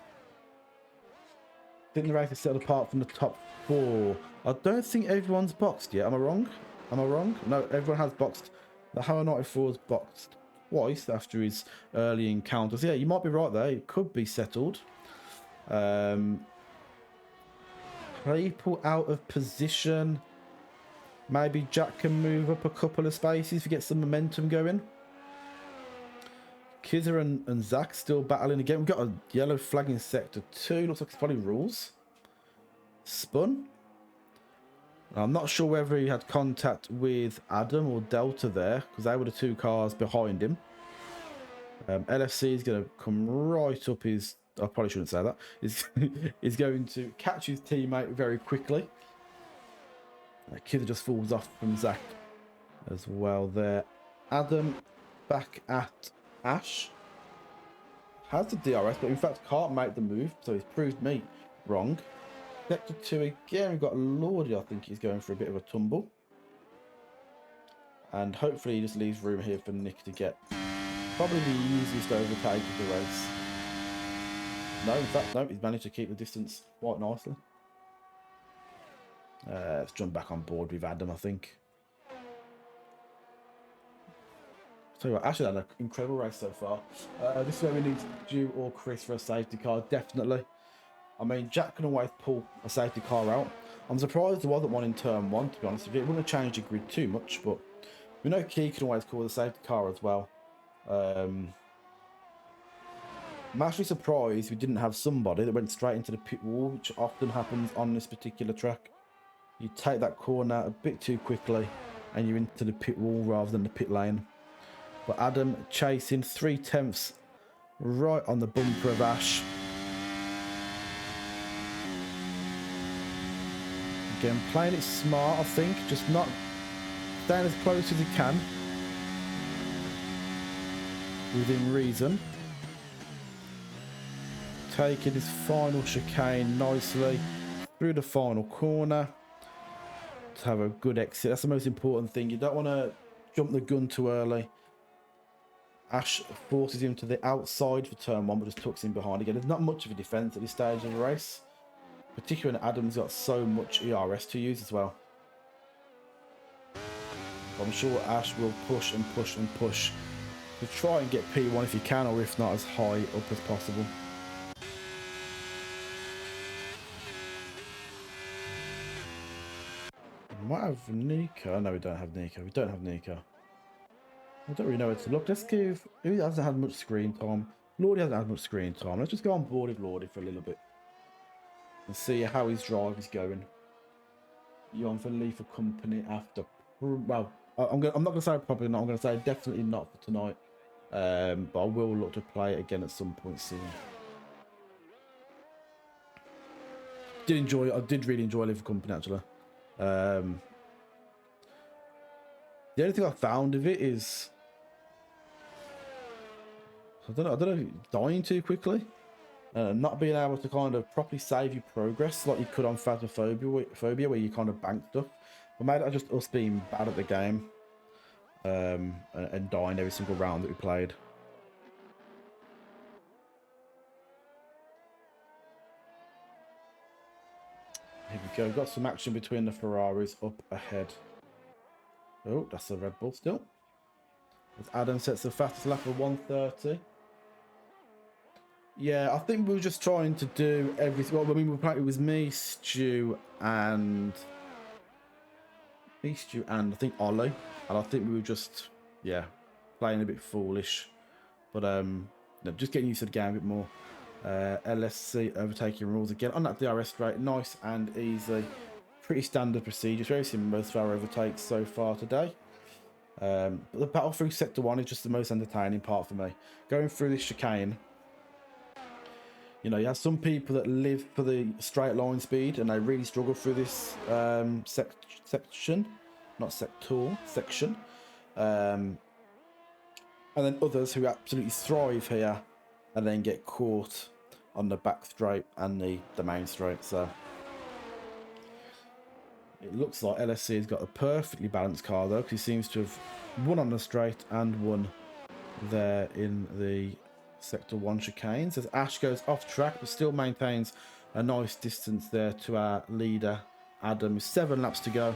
I think the race is set apart from the top 4. I don't think everyone's boxed yet. Am I wrong? Am I wrong? No, everyone has boxed. The Hammer Knight 4's boxed twice after his early encounters. Yeah, you might be right there. It could be settled. People out of position. Maybe Jack can move up a couple of spaces to get some momentum going. Kizza and Zach still battling again. We've got a yellow flag in Sector 2. Looks like it's probably Rules. Spun. I'm not sure whether he had contact with Adam or Delta there, because they were the two cars behind him. LFC is going to come right up his... I probably shouldn't say that. He's going to catch his teammate very quickly. That kid just falls off from Zach as well there. Adam back at Ash. Has the DRS, but in fact can't make the move, so he's proved me wrong. Sector 2 again, we've got Lordy, I think he's going for a bit of a tumble. And hopefully he just leaves room here for Nick to get probably the easiest overtake of the race. No, in fact, no, he's managed to keep the distance quite nicely. Let's jump back on board with Adam, I think. Tell you what, Ash had an incredible race so far. This is where we need Stu or Chris for a safety car, definitely. I mean, Jack can always pull a safety car out. I'm surprised there wasn't one in turn 1, to be honest with you. It wouldn't have changed the grid too much, but we know Key can always call the safety car as well. I'm actually surprised we didn't have somebody that went straight into the pit wall, which often happens on this particular track. You take that corner a bit too quickly and you're into the pit wall rather than the pit lane. But Adam chasing 3/10 right on the bumper of Ash. Again, playing it smart, I think, just not staying as close as he can within reason. Taking his final chicane nicely through the final corner to have a good exit. That's the most important thing. You don't want to jump the gun too early. Ash forces him to the outside for turn 1, but just tucks him behind again. There's not much of a defence at this stage of the race, particularly when Adam's got so much ERS to use as well. I'm sure Ash will push and push and push to try and get P1 if he can, or if not, as high up as possible. We might have Nika. No, we don't have Nika. We don't have Nika. I don't really know where to look. Let's give... Who hasn't had much screen time? Lordy hasn't had much screen time. Let's just go on board with Lordy for a little bit and see how his drive is going. You on for leave for company after... Well, I'm not going to say probably not. I'm going to say definitely not for tonight. But I will look to play it again at some point soon. Did enjoy it. I did really enjoy Leave for Company, actually. The only thing I found of it is... I don't know if it's dying too quickly. Not being able to kind of properly save your progress like you could on Phasmophobia, where you kind of bank stuff. But maybe that's just us being bad at the game. And dying every single round that we played. Here we go. We've got some action between the Ferraris up ahead. Oh, that's a Red Bull still. As Adam sets the fastest lap of 1:30. Yeah, I think we were just trying to do everything. Well, I mean, it was me, Stu, and I think Ollie. And I think we were just, yeah, playing a bit foolish. But no, just getting used to the game a bit more. LSC overtaking rules again on that DRS straight, nice and easy. Pretty standard procedure. It's very similar to most of our overtakes so far today. But the battle through Sector 1 is just the most entertaining part for me. Going through this chicane, you know, you have some people that live for the straight line speed and they really struggle through this section. Not sector, section. And then others who absolutely thrive here and then get caught on the back straight and the main straight. So it looks like LSC has got a perfectly balanced car though, because he seems to have won on the straight and won there in the Sector 1 chicanes. As Ash goes off track but still maintains a nice distance there to our leader Adam with 7 laps to go.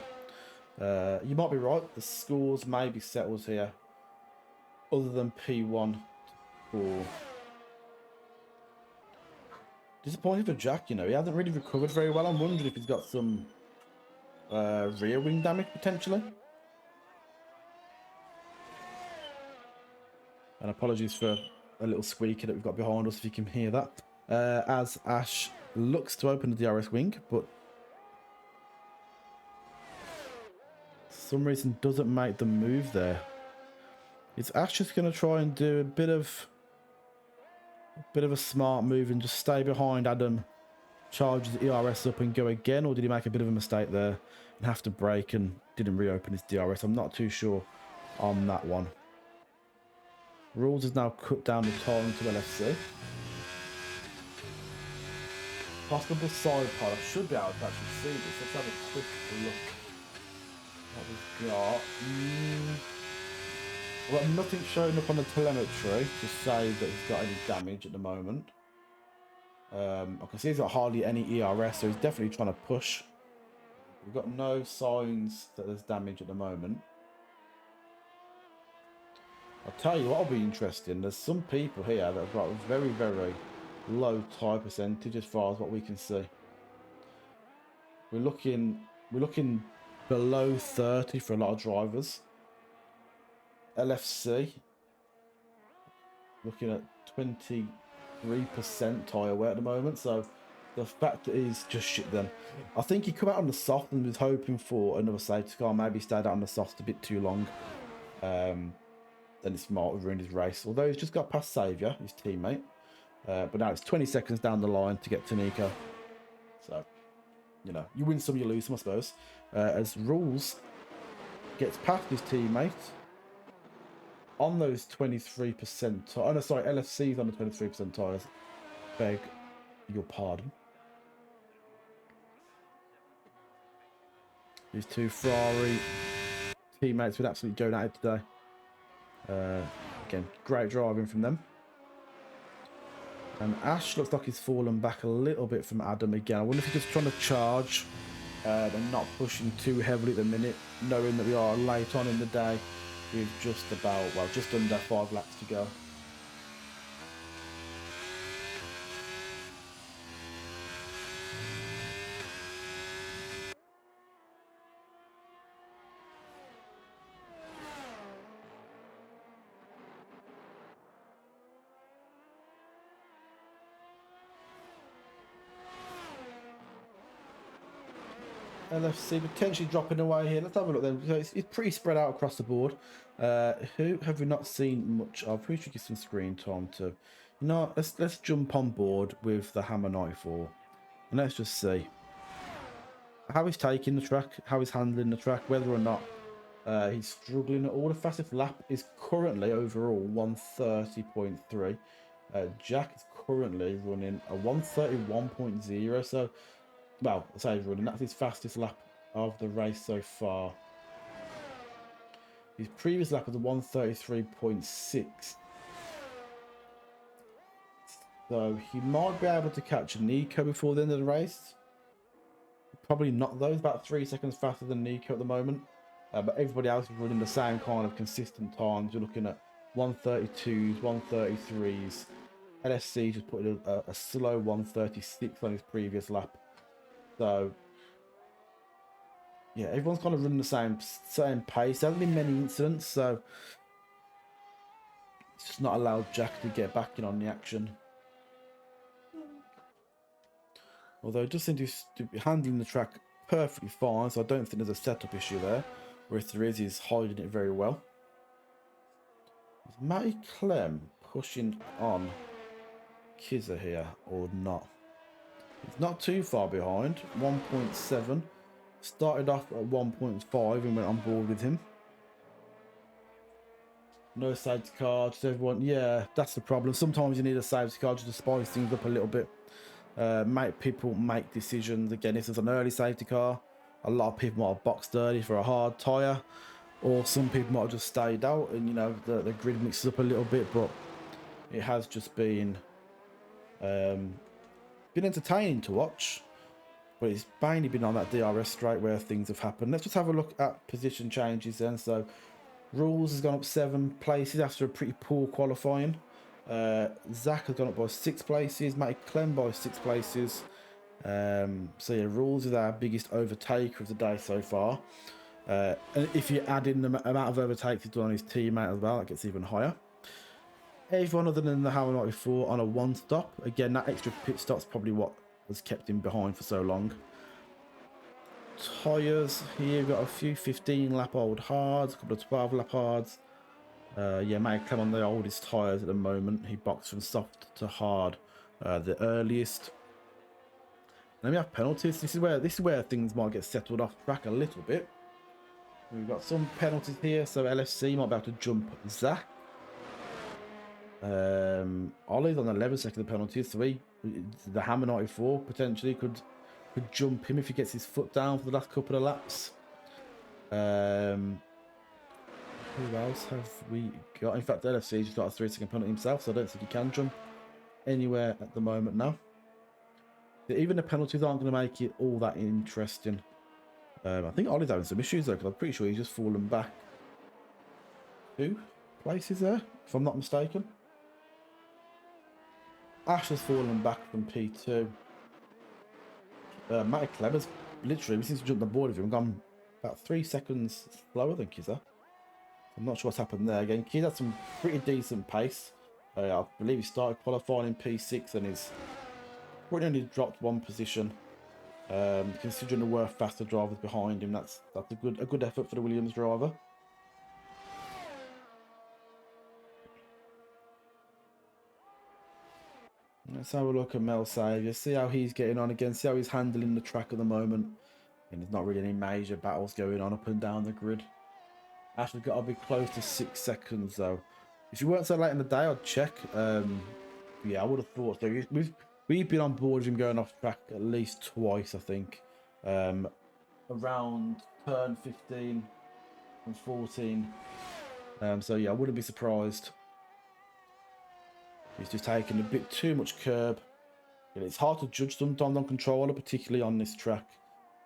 You might be right, the scores may be settled here other than P1 or... Disappointed for Jack, you know, he hasn't really recovered very well. I'm wondering if he's got some rear wing damage potentially. And apologies for a little squeaker that we've got behind us if you can hear that. As Ash looks to open the DRS wing, but some reason doesn't make the move there. Is Ash just going to try and do a bit of a smart move and just stay behind Adam, charge the ERS up and go again, or did he make a bit of a mistake there and have to brake and didn't reopen his DRS? I'm not too sure on that one. Rules has now cut down the time to LFC. Possible side pod. I should be able to actually see this. Let's have a quick look what we've got. Well, nothing showing up on the telemetry to say that he's got any damage at the moment. I can see he's got hardly any ERS, so he's definitely trying to push. We've got no signs that there's damage at the moment. I'll tell you what will be interesting. There's some people here that have got a very, very low tire percentage as far as what we can see. We're looking below 30 for a lot of drivers. LFC looking at 23% tyre wear at the moment, so the fact that he's just shit then. I think he come out on the soft and was hoping for another safety car, maybe stayed out on the soft a bit too long. Then it's might have ruined his race, although he's just got past Saviour, his teammate. But now it's 20 seconds down the line to get to Nico. So, you know, you win some, you lose some, I suppose. As Rules gets past his teammate on those 23%. Oh, no, sorry, LFC's on the 23% tyres. Beg your pardon. These two Ferrari teammates with absolutely going at it today. Again, great driving from them. And Ash looks like he's fallen back a little bit from Adam again. I wonder if he's just trying to charge and not pushing too heavily at the minute, knowing that we are late on in the day with just about, well, just under 5 laps to go. LFC potentially dropping away here. Let's have a look then. So it's pretty spread out across the board. Who have we not seen much of? We should give some screen time to, you know, let's jump on board with the Hammer 94 and let's just see how he's taking the track, how he's handling the track, whether or not he's struggling at all. The fastest lap is currently overall 130.3. Jack is currently running a 131.0. So, well, I say he's running. That's his fastest lap of the race so far. His previous lap was a 133.6. So he might be able to catch Nico before the end of the race. Probably not though. He's about 3 seconds faster than Nico at the moment. But everybody else is running the same kind of consistent times. You're looking at 132s, 133s. LSC just put a slow 136 on his previous lap. So yeah, everyone's kind of running the same pace. There hasn't been many incidents, so it's just not allowed Jack to get back in on the action. Although it does seem to be handling the track perfectly fine, so I don't think there's a setup issue there. Or if there is, he's hiding it very well. Is Matty Clem pushing on Kizza here or not? He's not too far behind. 1.7. Started off at 1.5 and went on board with him. No safety car, just everyone. Yeah, that's the problem. Sometimes you need a safety car just to spice things up a little bit. Make people make decisions. Again, if there's an early safety car, a lot of people might have boxed early for a hard tyre, or some people might have just stayed out and, you know, the grid mixes up a little bit. But it has just been entertaining to watch, but it's mainly been on that DRS straight where things have happened. Let's just have a look at position changes then. So Rules has gone up 7 places after a pretty poor qualifying. Zach has gone up by 6 places. Matty Clem by 6 places. So yeah, Rules is our biggest overtaker of the day so far. And if you add in the amount of overtakes he's done on his teammate as well, it gets even higher. Everyone other than the Hammer 94 on a 1 stop. Again, that extra pit stop's probably what has kept him behind for so long. tyres here. We've got a few 15 lap old hards, a couple of 12 lap hards. Yeah, Matty Clem on the oldest tyres at the moment. He boxed from soft to hard, the earliest. Then we have penalties. This is where things might get settled off track a little bit. We've got some penalties here, so LFC might be able to jump Zach. Ollie's on 11 second penalties, so the Hammer 94 potentially could jump him if he gets his foot down for the last couple of laps. Who else have we got? In fact, LFC just got a 3 second penalty himself, so I don't think he can jump anywhere at the moment now. Even the penalties aren't going to make it all that interesting. I think Ollie's having some issues though, because I'm pretty sure he's just fallen back 2 places there, if I'm not mistaken. Ash has fallen back from P2. Matty Clever's literally, since he jumped on board with him, gone about 3 seconds slower than Kizza. I'm not sure what's happened there. Again, Kizza had some pretty decent pace. I believe he started qualifying in P6 and he's probably only dropped 1 position. Considering there were faster drivers behind him, that's a good effort for the Williams driver. Let's have a look at Mel Saviour, see how he's getting on again, see how he's handling the track at the moment. And there's not really any major battles going on up and down the grid. Ash has got to be close to 6 seconds though. If you weren't so late in the day, I'd check. Yeah, I would have thought so. We've been on board with him going off track at least twice, I think. Around turn 15 and 14. So yeah, I wouldn't be surprised. He's just taking a bit too much curb. And it's hard to judge sometimes on controller, particularly on this track.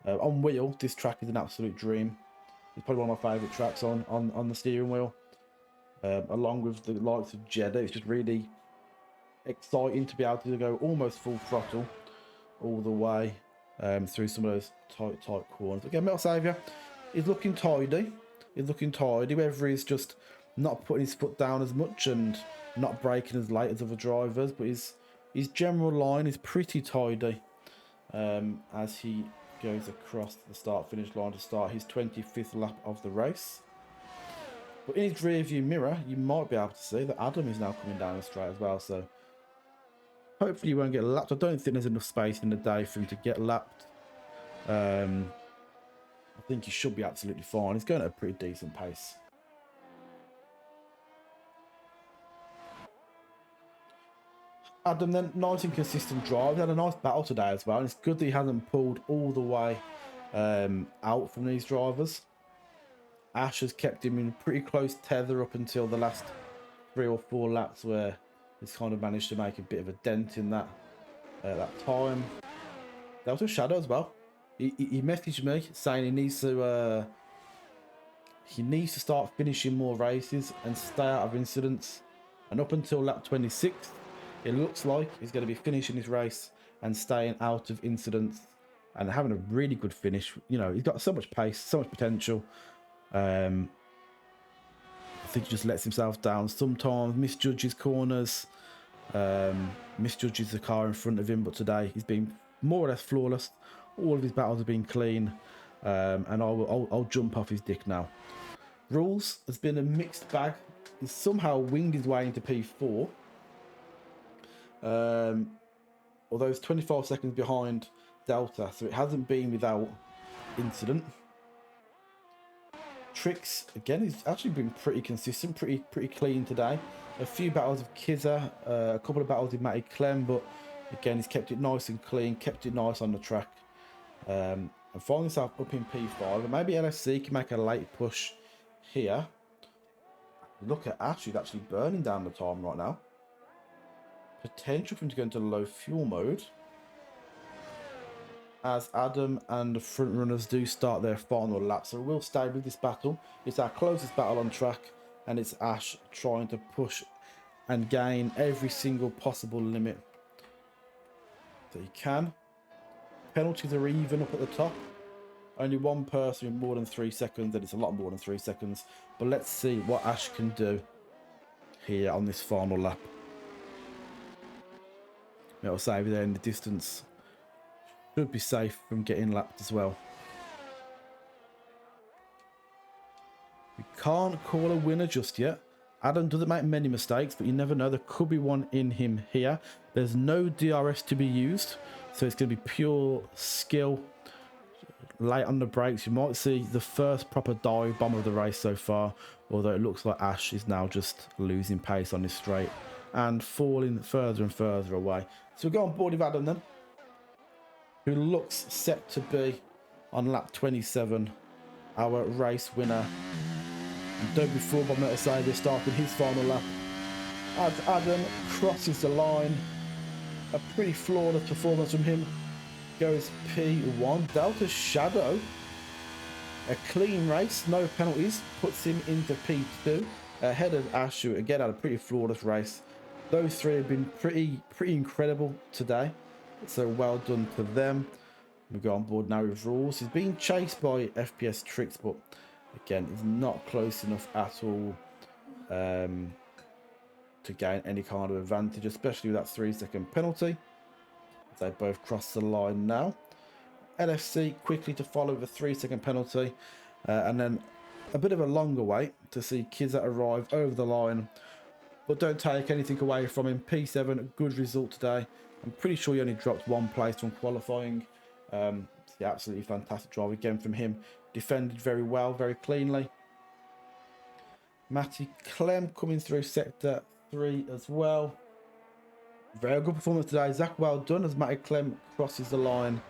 On wheel, this track is an absolute dream. It's probably one of my favourite tracks on the steering wheel. Along with the likes of Jeddah, it's just really exciting to be able to go almost full throttle all the way through some of those tight corners. Again, Metal Saviour is looking tidy. Whether he's just not putting his foot down as much and not braking as late as other drivers, but his general line is pretty tidy as he goes across the start-finish line to start his 25th lap of the race. But in his rear view mirror, you might be able to see that Adam is now coming down the straight as well, so hopefully he won't get lapped. I don't think there's enough space in the day for him to get lapped. I think he should be absolutely fine. He's going at a pretty decent pace. Adam then, nice and consistent drive. He had a nice battle today as well, and it's good that he hasn't pulled all the way out from these drivers. Ash has kept him in pretty close tether up until the last 3 or 4 laps, where he's kind of managed to make a bit of a dent in that time. There was a Shadow as well. He messaged me saying he needs to start finishing more races and stay out of incidents. And up until lap 26, it looks like he's going to be finishing his race and staying out of incidents and having a really good finish. You know, he's got so much pace, so much potential. I think he just lets himself down sometimes, misjudges corners, misjudges the car in front of him. But today he's been more or less flawless. All of his battles have been clean, and I'll jump off his dick now. Rules has been a mixed bag. He's somehow winged his way into P4. Although it's 25 seconds behind Delta, so it hasn't been without incident. Tricks, again, he's actually been pretty consistent, pretty clean today. A few battles of Kizza, a couple of battles with Matty Clem, but again, he's kept it nice and clean, kept it nice on the track. And finding himself up in P5, and maybe LFC can make a late push here. Look at Ash, he's actually burning down the time right now. Potential for him to go into low fuel mode, as Adam and the front runners do start their final lap. So we'll stay with this battle. It's our closest battle on track, and it's Ash trying to push and gain every single possible limit that he can. Penalties are even up at the top. Only one person with more than 3 seconds, and it's a lot more than 3 seconds. But let's see what Ash can do here on this final lap. It'll save you there in the distance. Should be safe from getting lapped as well. can't call a winner just yet. Adam doesn't make many mistakes, but you never know. There could be one in him here. There's no DRS to be used, so it's going to be pure skill. Late on the brakes, you might see the first proper dive bomb of the race so far, although it looks like Ash is now just losing pace on this straight and falling further and further away. So we go on board with Adam then, who looks set to be on lap 27, our race winner. And don't be fooled by Mercedes starting his final lap. As Adam crosses the line, a pretty flawless performance from him. Goes P1. Delta Shadow, a clean race, no penalties, puts him into P2 ahead of Ash, who again had a pretty flawless race. Those three have been pretty incredible today, so well done to them. We go on board now with rules. He's being chased by FPS Tricks, but again, it's not close enough at all to gain any kind of advantage, especially with that 3-second penalty. They both cross the line now. LFC quickly to follow with a 3-second penalty, and then a bit of a longer wait to see kids that arrive over the line, but don't take anything away from him. P7, a good result today. I'm pretty sure he only dropped one place from qualifying. Yeah, absolutely fantastic drive again from him. Defended very well, very cleanly. Matty Clem coming through sector 3 as well. Very good performance today. Zach, well done as Matty Clem crosses the line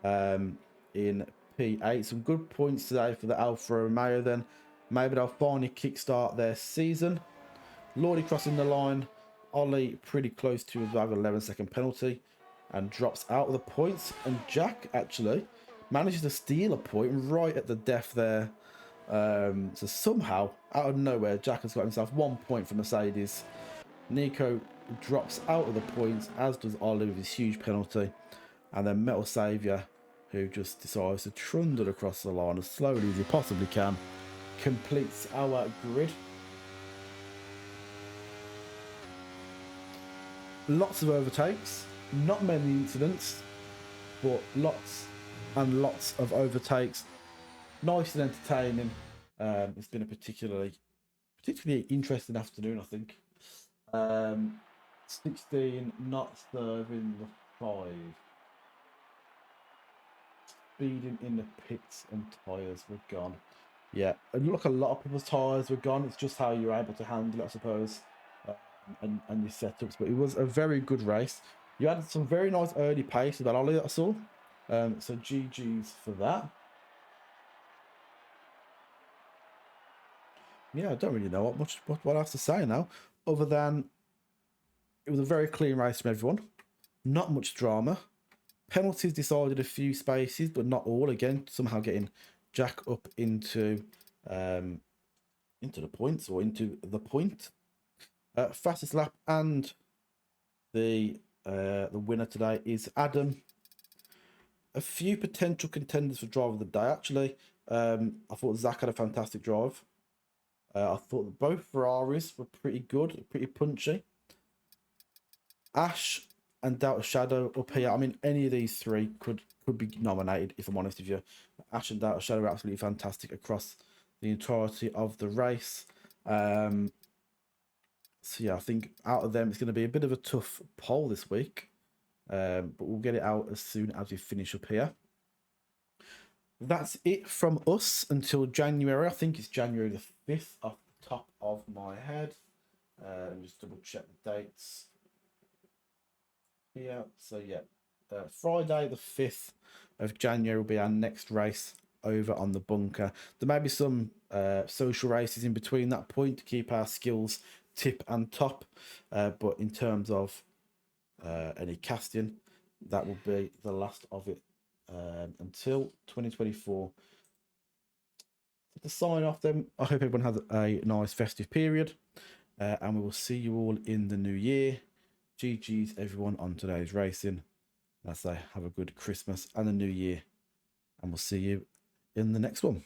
in P8. Some good points today for the Alfa Romeo then. Maybe they'll finally kickstart their season. Lordy crossing the line. Ollie pretty close to his 11-second penalty and drops out of the points. And Jack actually manages to steal a point right at the death there. So somehow, out of nowhere, Jack has got himself 1 point for Mercedes. Nico drops out of the points, as does Ollie with his huge penalty. And then Metal Saviour, who just decides to trundle across the line as slowly as he possibly can, completes our grid. Lots of overtakes, not many incidents, but lots and lots of overtakes. Nice and entertaining. It's been a particularly interesting afternoon, I think. 16 not serving the 5. Speeding in the pits and tyres were gone. Yeah, look, a lot of people's tyres were gone. It's just how you're able to handle it, I suppose, and your setups. But it was a very good race. You had some very nice early pace with that Ollie that I saw. So GG's for that. Yeah, I don't really know what else to say now, other than it was a very clean race from everyone. Not much drama. Penalties decided a few spaces, but not all. Again, somehow getting Jack up into the points, or into the point. Fastest lap and the winner today is Adam. A few potential contenders for driver of the day, actually. I thought Zach had a fantastic drive. I thought that both Ferraris were pretty good, pretty punchy. Ash and Delta Shadow up here. I mean, any of these three could be nominated, if I'm honest with you. Ash and Delta Shadow are absolutely fantastic across the entirety of the race. So yeah, I think out of them, it's going to be a bit of a tough poll this week. But we'll get it out as soon as we finish up here. That's it from us until January. I think it's January the 5th off the top of my head. Let me just double check the dates. Yeah, so yeah, Friday the 5th of January will be our next race over on the bunker. There may be some social races in between that point to keep our skills tip and top, but in terms of any casting, that will be the last of it until 2024. So to sign off then, I hope everyone has a nice festive period, and we will see you all in the new year. GG's everyone on today's racing. And I say have a good Christmas and a new year, and we'll see you in the next one.